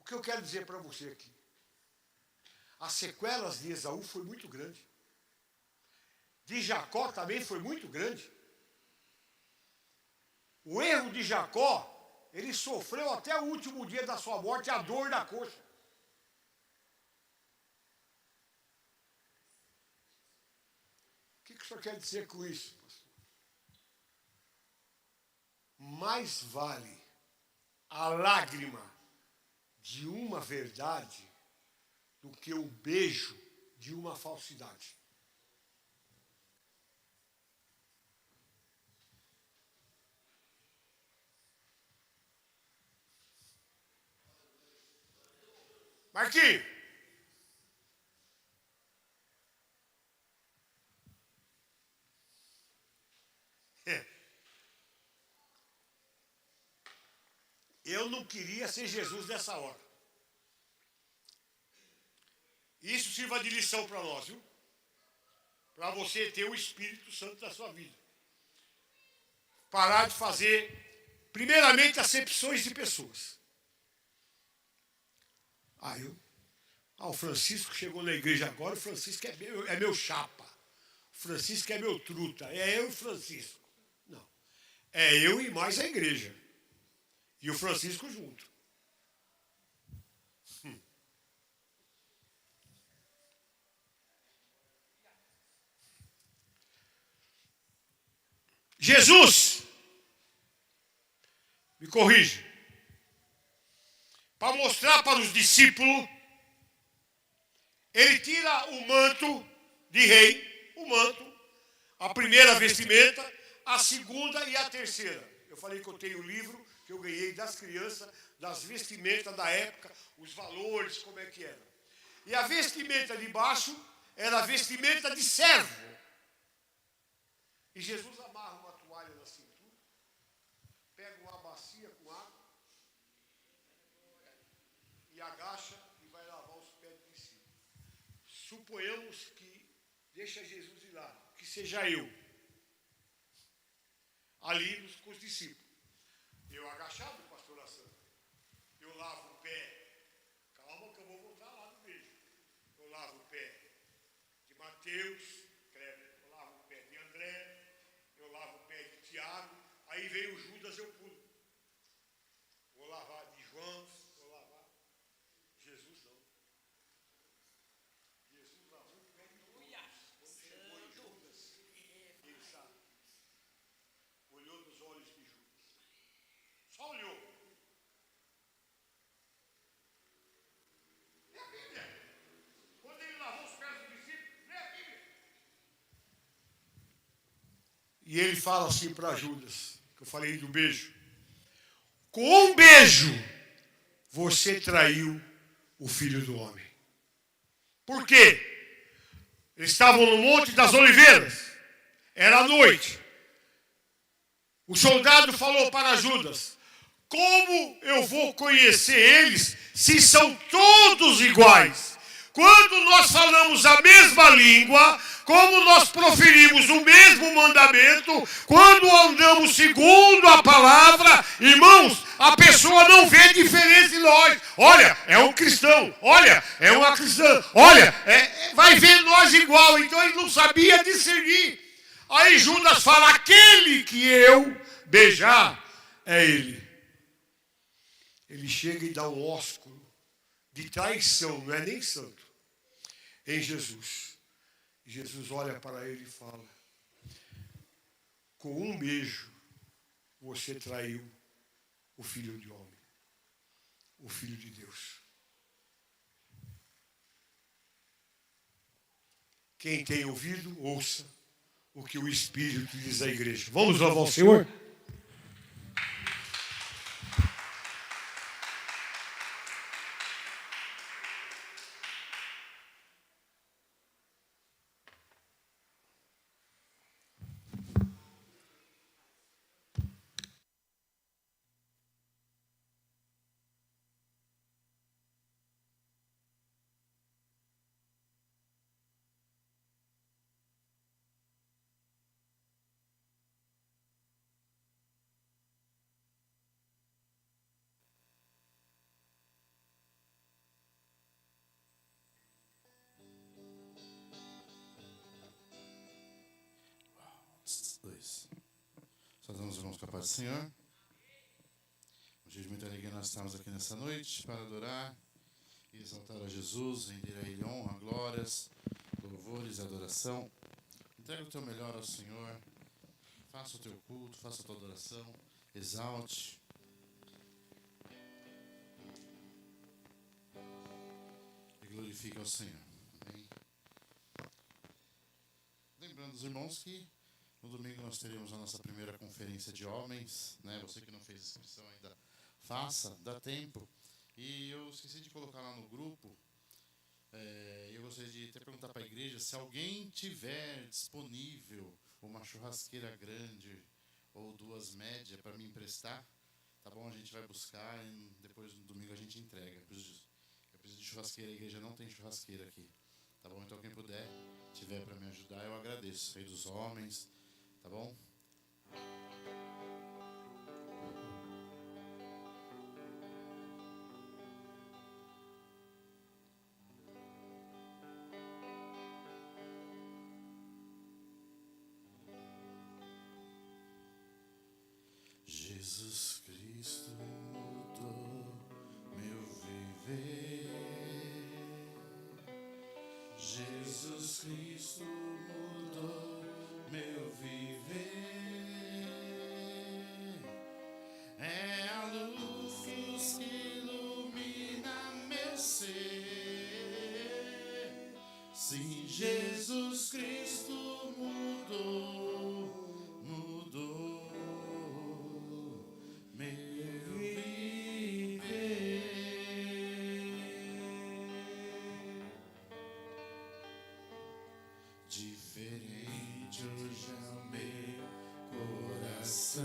O que eu quero dizer para você aqui? As sequelas de Esaú foi muito grande. De Jacó também foi muito grande. O erro de Jacó, ele sofreu até o último dia da sua morte a dor da coxa. O que o senhor quer dizer com isso, pastor? Mais vale a lágrima de uma verdade do que o beijo de uma falsidade. Marquinhos. Eu não queria ser Jesus nessa hora. Isso sirva de lição para nós, viu? Para você ter o Espírito Santo na sua vida. Parar de fazer, primeiramente, acepções de pessoas. O Francisco chegou na igreja agora, o Francisco é meu chapa. O Francisco é meu truta. É eu e o Francisco. Não. É eu e mais a igreja. E o Francisco junto. Jesus, me corrige, para mostrar para os discípulos, ele tira o manto de rei, o manto, a primeira vestimenta, a segunda e a terceira. Eu falei que eu tenho o livro que eu ganhei das crianças, das vestimentas da época, os valores, como é que era. E a vestimenta de baixo era a vestimenta de servo. E Jesus amarra uma toalha na cintura, pega uma bacia com água e agacha e vai lavar os pés do discípulo. Suponhamos que deixa Jesus ir lá, que seja eu, ali com os discípulos. Eu agachado, pastora Sandra, eu lavo o pé, calma que eu vou voltar lá no beijo. Eu lavo o pé de Mateus, eu lavo o pé de André, eu lavo o pé de Tiago, aí veio o Judas, eu pulo. Vou lavar de João, vou lavar. Jesus não. Jesus lavou o pé de Judas. Quando chegou em Judas, ele sabe. Olhou nos olhos de Judas. Só E ele fala assim para Judas, que eu falei do beijo. Com um beijo, você traiu o Filho do Homem. Por quê? Eles estavam no Monte das Oliveiras. Era noite. O soldado falou para Judas, como eu vou conhecer eles se são todos iguais? Quando nós falamos a mesma língua, como nós proferimos o mesmo mandamento, quando andamos segundo a palavra, irmãos, a pessoa não vê diferença em nós. Olha, é um cristão. Olha, é uma cristã. Olha, vai ver nós igual. Então ele não sabia discernir. Aí Judas fala, aquele que eu beijar é ele. Ele chega e dá um ósculo de traição, não é nem santo, em Jesus. Jesus olha para ele e fala, com um beijo você traiu o Filho de Homem, o Filho de Deus. Quem tem ouvido, ouça o que o Espírito diz à igreja. Vamos louvar o Senhor? Saudamos os irmãos com a paz do Senhor. Um dia de muita alegria nós estamos aqui nessa noite para adorar e exaltar a Jesus, render a Ele honra, glórias, louvores e adoração. Entrega o teu melhor ao Senhor. Faça o teu culto, faça a tua adoração, exalte. E glorifique ao Senhor. Amém. Lembrando os irmãos que no domingo nós teremos a nossa primeira conferência de homens, né? Você que não fez inscrição ainda, faça, dá tempo. E eu esqueci de colocar lá no grupo, eu gostaria de até perguntar para a igreja se alguém tiver disponível uma churrasqueira grande ou duas médias para me emprestar, tá bom? A gente vai buscar e depois no domingo a gente entrega. Eu preciso de churrasqueira, a igreja não tem churrasqueira aqui, tá bom? Então quem puder, tiver para me ajudar, eu agradeço. Rei dos homens, tá bom? Jesus Cristo mudou meu viver. Jesus Cristo mudou meu viver. É a luz que ilumina meu ser. Sim, Jesus Cristo mudou meu viver. Diferente hoje é o meu coração.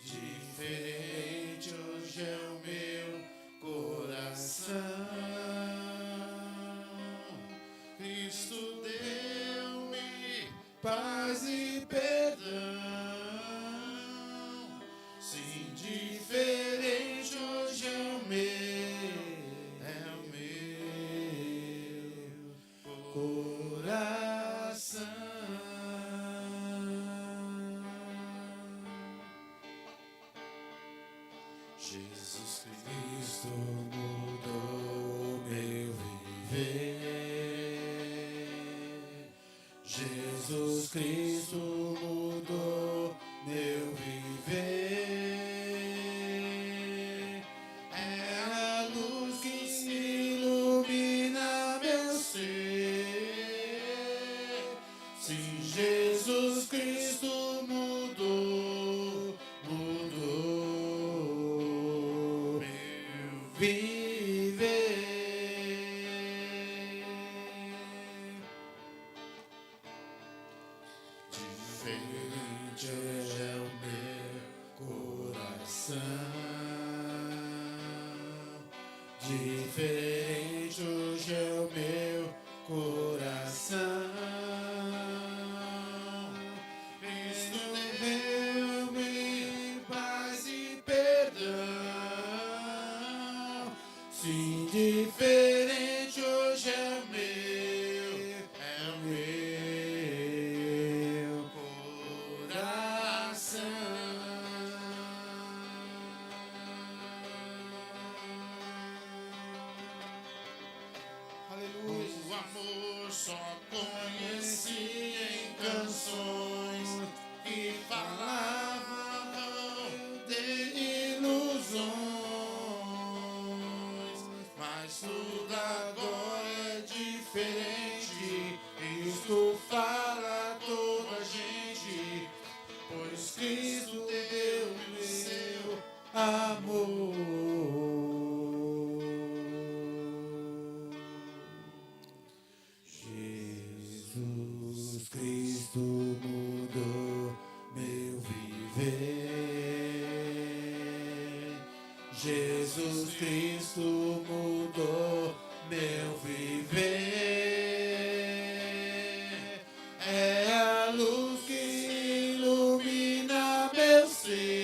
Diferente hoje é o meu coração. Cristo deu-me paz e perdão. Sim, diferente hoje é o meu coração. Jesus Cristo mudou meu viver. Jesus Cristo mudou meu viver. É a luz que ilumina meu ser. Se Jesus Cristo mudou meu viver. Diferente é o meu coração, diferente hoje é o meu coração. Cristo deu-me paz e perdão. Sim, diferente hoje é o meu coração. Aleluia. O amor só conheci em canções que falavam de ilusões, mas tudo agora é diferente. Cristo fala a toda a gente, pois Cristo deu o seu amor. Jesus Cristo mudou meu viver. Jesus Cristo mudou meu viver. É a luz que ilumina meu ser.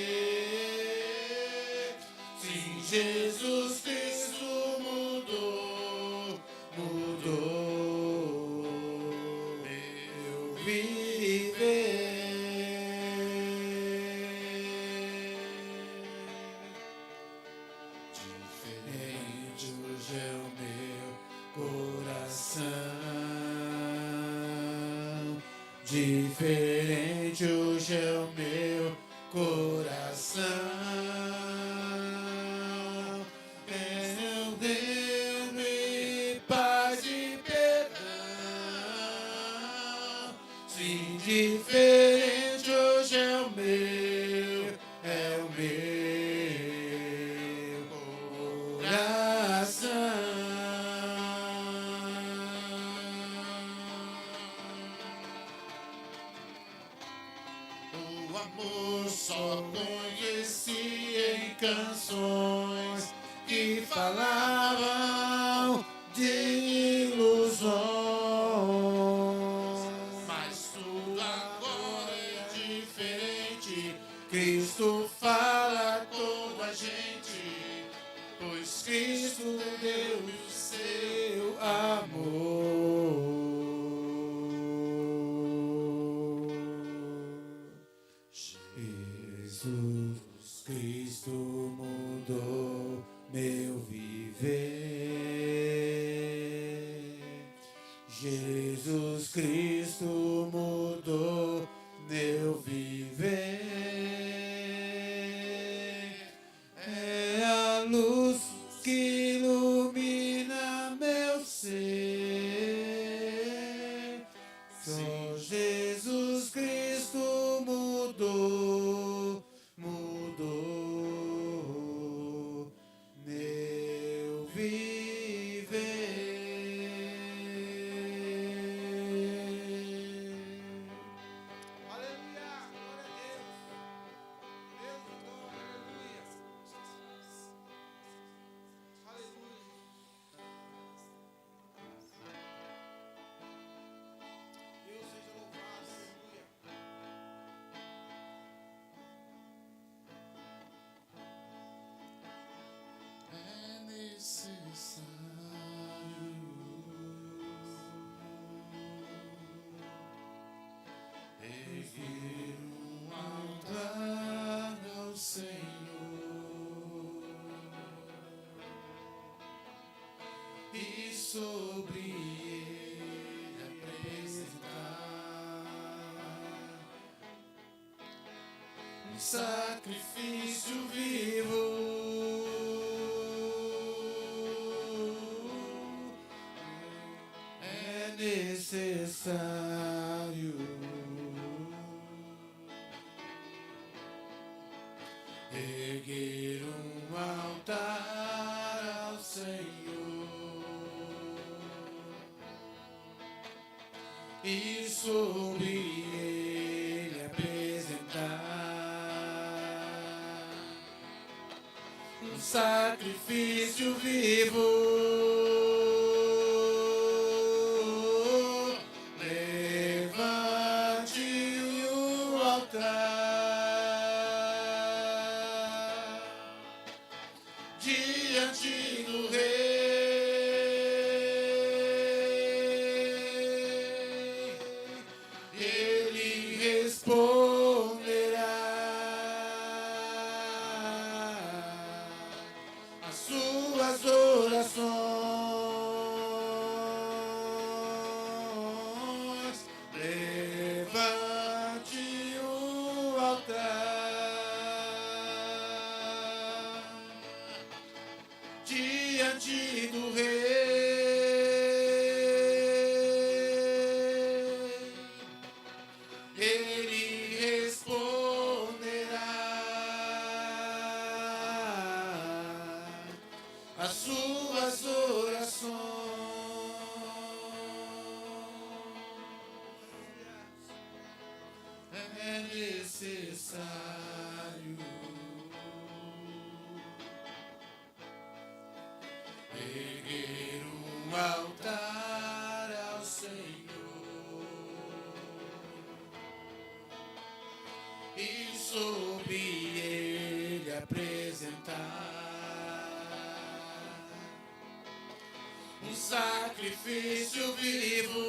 Sim, Jesus Cristo mudou meu viver. Diferente hoje é o meu coração. Diferente hoje é o meu coração. Deu-me paz e perdão. Sim, diferente hoje é o meu coração. O amor só conheci em canções que falavam de ilusões, mas tudo agora é diferente. Cristo fala a toda a gente, pois Cristo deu o seu amor. Jesus Cristo mudou meu viver. Jesus Cristo mudou meu viver. É a luz que ilumina meu ser. Só Jesus Cristo mudou meu viver. Aleluia, glória a Deus. Deus mudou, aleluia. Aleluia. Deus seja louvado, aleluia. É necessário erguer altar ao Senhor e sobre ele apresentar um sacrifício vivo. É necessário erguer um altar ao Senhor e sobre ele apresentar um sacrifício vivo. Diante do Rei, Ele responderá às suas orações. Levante o altar diante do Rei, Ele responderá às suas orações. É necessário erguer um altar ao Senhor e sobre ele apresentar um sacrifício vivo.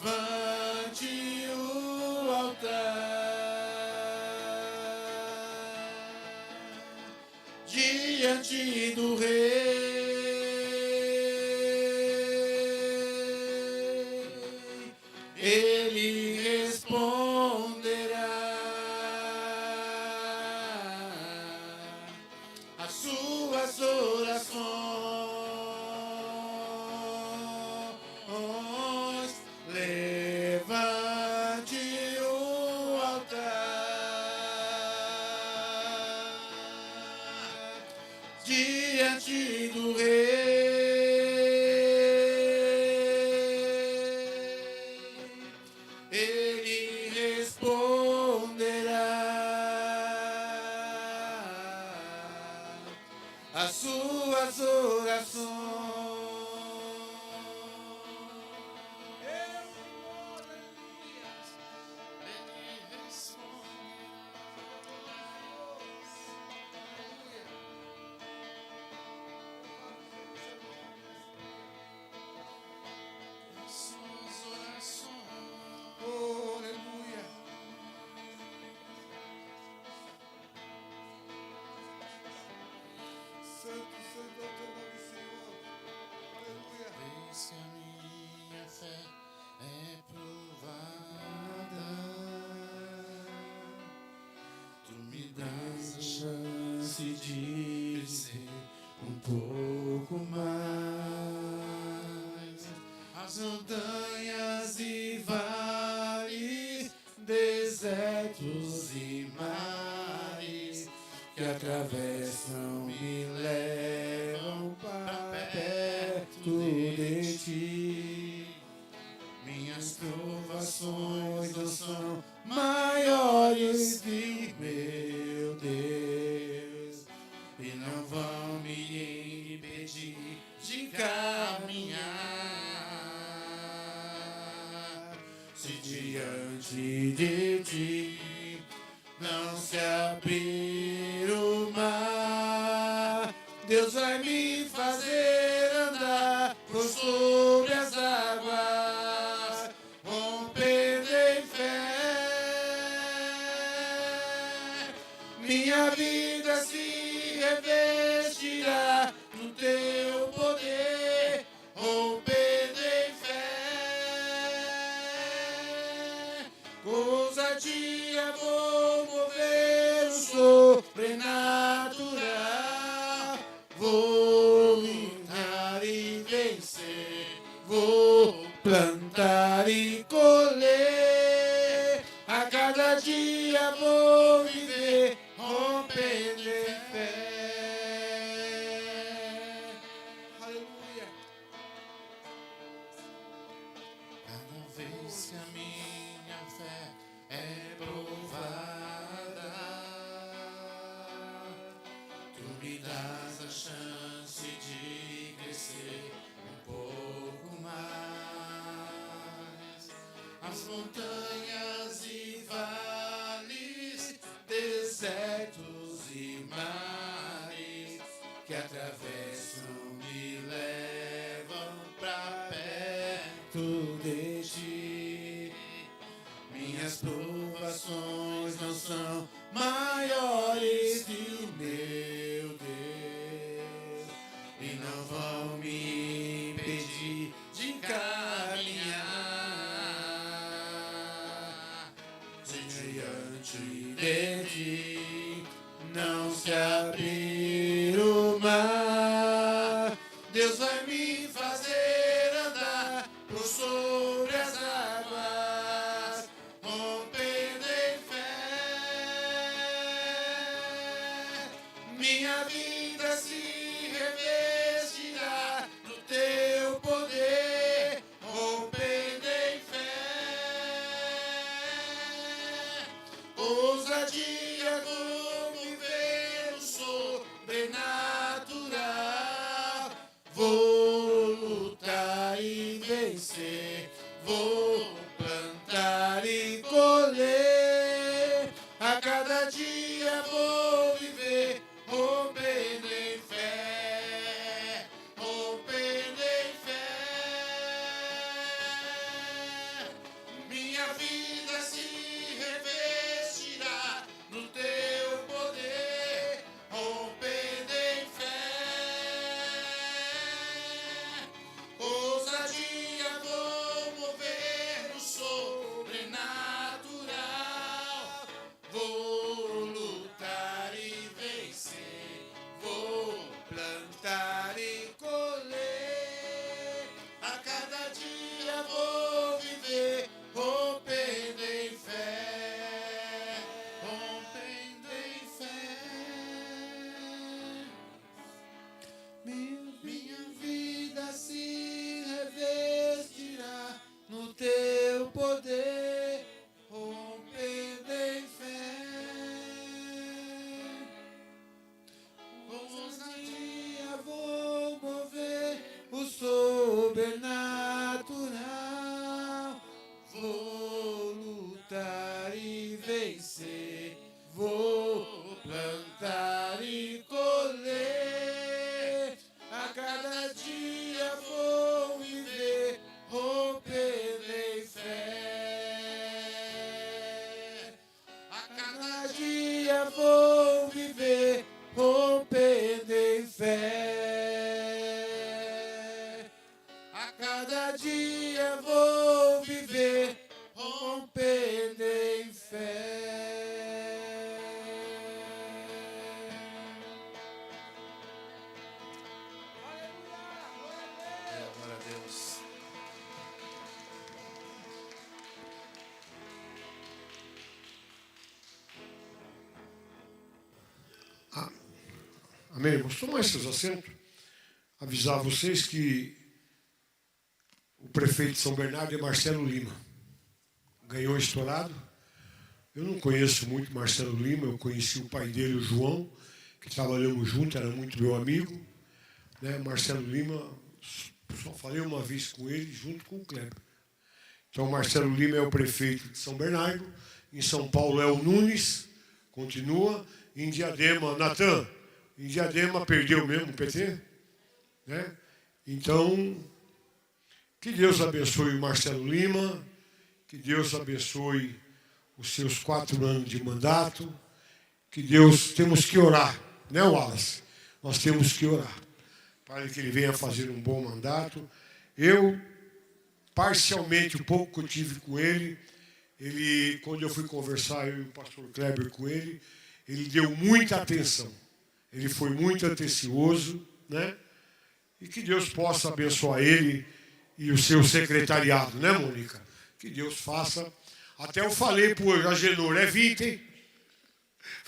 Levante o altar diante do Rei, Ele responderá às suas orações. Levante o altar diante do Rei, Ele responderá às suas orações. Oh, aleluia. Santo, santo é o teu nome, Senhor. Aleluia. Eis que a minha fé é provada. Tu me dás a chance de crescer um pouco mais. As montanhas e vales, desertos e mares que atravessam me levam para perto de ti. Minhas provações não são maiores que meu Deus e não vão me impedir de caminhar. Se diante de ti não se abrir o mar, Deus vai me fazer andar por sobre as águas, rompendo em fé. Minha vida se revestirá no teu poder, rompendo em fé. Com ousadia vou mover o sol. de ti. Minhas provações não são maiores que o meu Deus, e não vão me impedir de caminhar diante de ti. Não se abrir o mar, Deus vai me fazer andar por sobre as águas, rompendo em fé. Minha vida se revestirá do teu poder, rompendo em fé. Ousadia vou viver o sobrenatural. Vou lutar e vencer, vou plantar e colher. A cada dia vou viver, rompendo em fé, rompendo em fé. Minha vida se revestirá no teu poder, rompendo em fé. Ousadia vou mover no sobrenatural. Vou lutar e vencer, vou plantar e colher. A cada dia vou viver, rompendo em fé, rompendo em fé. Minha vida se revestirá no teu poder, rompendo em fé. Ousadia vou mover o sobrenatural. Vou lutar e vencer, vou plantar e colher. A cada dia vou viver, rompendo em fé. A cada dia vou viver, rompendo em fé. A cada dia vou viver, rompendo em fé. Glória a Deus. Amém, irmãos? Tomar seus assentos. Avisar vocês que o prefeito de São Bernardo é Marcelo Lima. Ganhou estourado. Eu não conheço muito Marcelo Lima, eu conheci o pai dele, o João, que trabalhamos juntos, era muito meu amigo. Né? Marcelo Lima, só falei uma vez com ele, junto com o Kleber. Então, Marcelo Lima é o prefeito de São Bernardo. Em São Paulo é o Nunes, continua. Em Diadema, Natan, em Diadema perdeu mesmo o PT. Né? Então, que Deus abençoe o Marcelo Lima, que Deus abençoe os seus 4 anos de mandato, que Deus, temos que orar, né, Wallace? Nós temos que orar para que ele venha fazer um bom mandato. Eu, parcialmente, o pouco que eu tive com ele, quando eu fui conversar, eu e o pastor Kleber com ele deu muita atenção, ele foi muito atencioso, né? E que Deus possa abençoar ele e o seu secretariado, né, Mônica? Que Deus faça. Até eu falei para o Agenor, é 20, hein?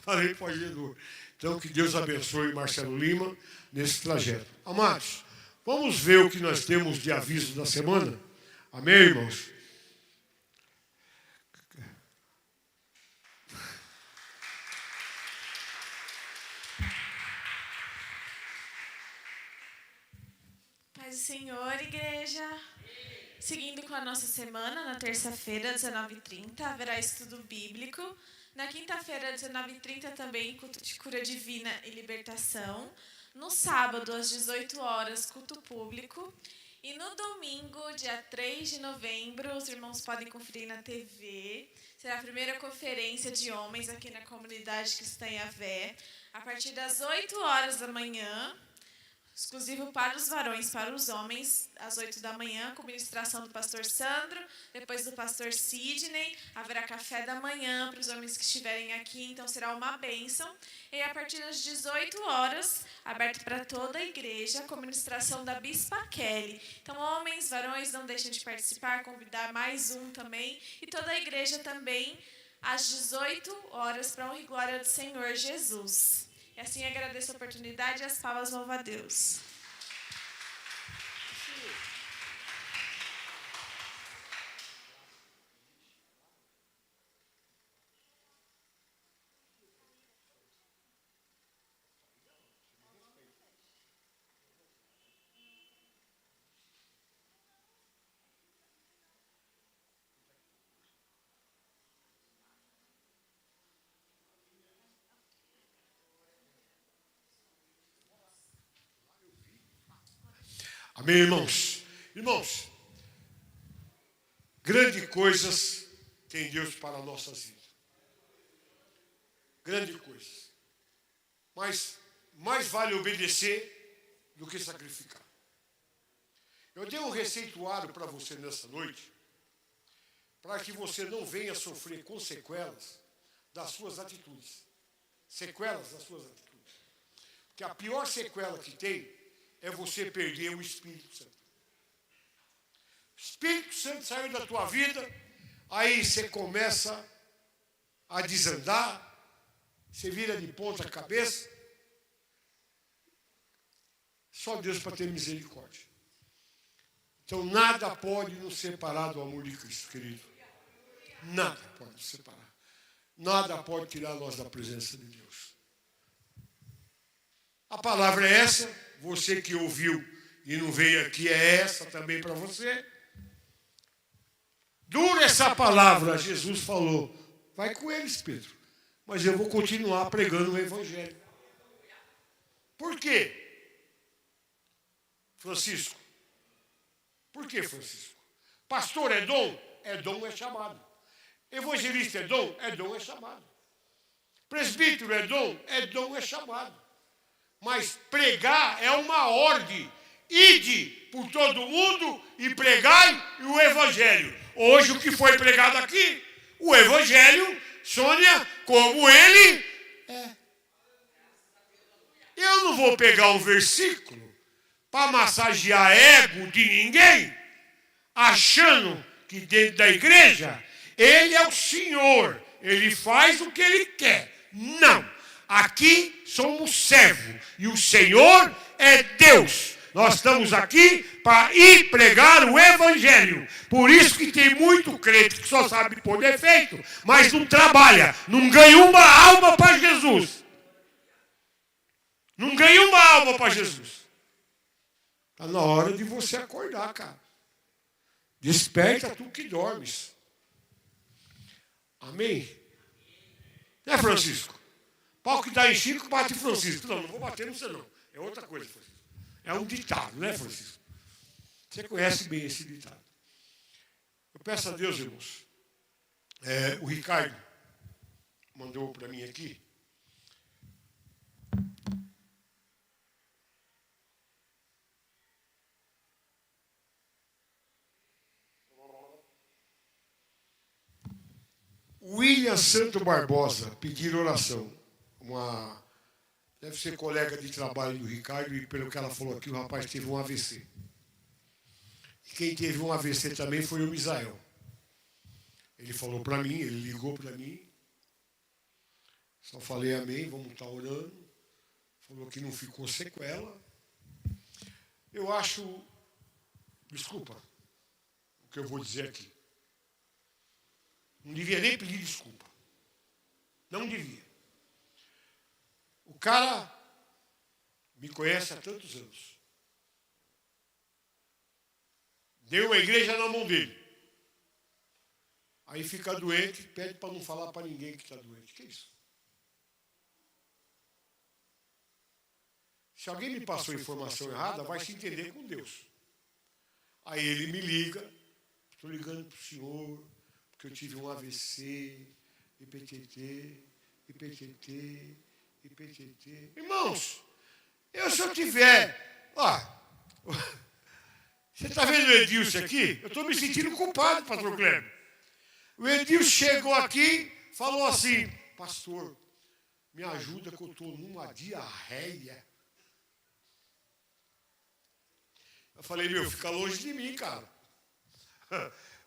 Falei para o Agenor. Então, que Deus abençoe Marcelo Lima nesse trajeto. Amados, vamos ver o que nós temos de aviso da semana? Amém, irmãos? Paz do Senhor, igreja. Seguindo com a nossa semana, na terça-feira, 19h30, haverá estudo bíblico. Na quinta-feira, 19h30, também culto de cura divina e libertação. No sábado, às 18 horas, culto público. E no domingo, dia 3 de novembro, os irmãos podem conferir na TV. Será a primeira conferência de homens aqui na comunidade Cristã Yahvé, a partir das 8 horas da manhã, exclusivo para os varões, para os homens, às 8 da manhã, com ministração do pastor Sandro, depois do pastor Sidney, haverá café da manhã para os homens que estiverem aqui, então será uma bênção. E a partir das 18 horas, aberto para toda a igreja, com ministração da Bispa Kelly. Então, homens, varões, não deixem de participar, convidar mais um também, e toda a igreja também, às 18 horas, para a honra e glória do Senhor Jesus. E assim agradeço a oportunidade e as palmas louvam a Deus. Amém, irmãos? Irmãos, grandes coisas tem Deus para as nossas vidas. Grandes coisas. Mas mais vale obedecer do que sacrificar. Eu dei um receituário para você nessa noite, para que você não venha sofrer com sequelas das suas atitudes. Sequelas das suas atitudes. Porque a pior sequela que tem é você perder o Espírito Santo. O Espírito Santo saiu da tua vida, aí você começa a desandar, você vira de ponta cabeça. Só Deus para ter misericórdia. Então nada pode nos separar do amor de Cristo, querido. Nada pode nos separar. Nada pode tirar nós da presença de Deus. A palavra é essa. Você que ouviu e não veio aqui, é essa também para você. Dura essa palavra, Jesus falou. Vai com eles, Pedro. Mas eu vou continuar pregando o Evangelho. Por quê? Francisco. Por que, Francisco? Pastor é dom? É dom, é chamado. Evangelista é dom? É dom, é chamado. Presbítero é dom, é chamado. Mas pregar é uma ordem. Ide por todo mundo e pregai o Evangelho. Hoje o que foi pregado aqui, o Evangelho, Sônia, como ele é. Eu não vou pegar um versículo para massagear ego de ninguém, achando que dentro da igreja ele é o Senhor, ele faz o que ele quer. Não. Aqui somos servos e o Senhor é Deus. Nós estamos aqui para ir pregar o Evangelho. Por isso que tem muito crente que só sabe pôr defeito, mas não trabalha, não ganha uma alma para Jesus. Não ganha uma alma para Jesus. Está na hora de você acordar, cara. Desperta tu que dormes. Amém? Né, Francisco? Pau que dá em Chico, bate em Francisco. Não vou bater no você não. É outra coisa, Francisco. É um ditado, né, Francisco? Você conhece bem esse ditado. Eu peço a Deus, irmãos. O Ricardo mandou para mim aqui. William Santo Barbosa pedir oração. Deve ser colega de trabalho do Ricardo, e pelo que ela falou aqui, o rapaz teve um AVC. E quem teve um AVC também foi o Misael. Ele falou para mim, ele ligou para mim. Só falei amém, vamos estar orando. Falou que não ficou sequela. Eu acho, desculpa o que eu vou dizer aqui. Não devia nem pedir desculpa. Não devia. O cara me conhece há tantos anos. Deu a igreja na mão dele. Aí fica doente, pede para não falar para ninguém que está doente. Que isso? Se alguém me passou informação errada, vai se entender com Deus. Aí ele me liga, estou ligando para o senhor, porque eu tive um AVC, IPTT. Irmãos, se eu tiver... Ó, você está vendo o Edilson aqui? Eu estou me sentindo culpado, pastor Cleber. O Edilson chegou aqui, falou assim, pastor, me ajuda que eu estou numa diarreia. Eu falei, fica longe de mim, cara.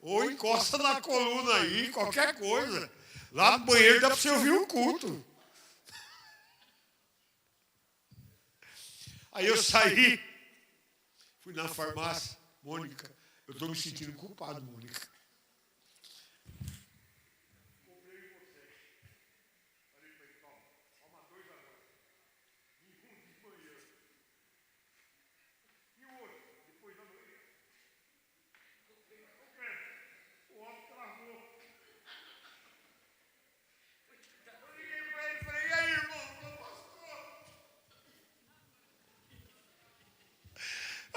Ou encosta na coluna aí, qualquer coisa. Lá no banheiro dá para você ouvir o culto. Aí eu saí, fui na farmácia, Mônica, eu estou me sentindo culpado, Mônica.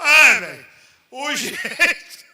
Ah, velho, o jeito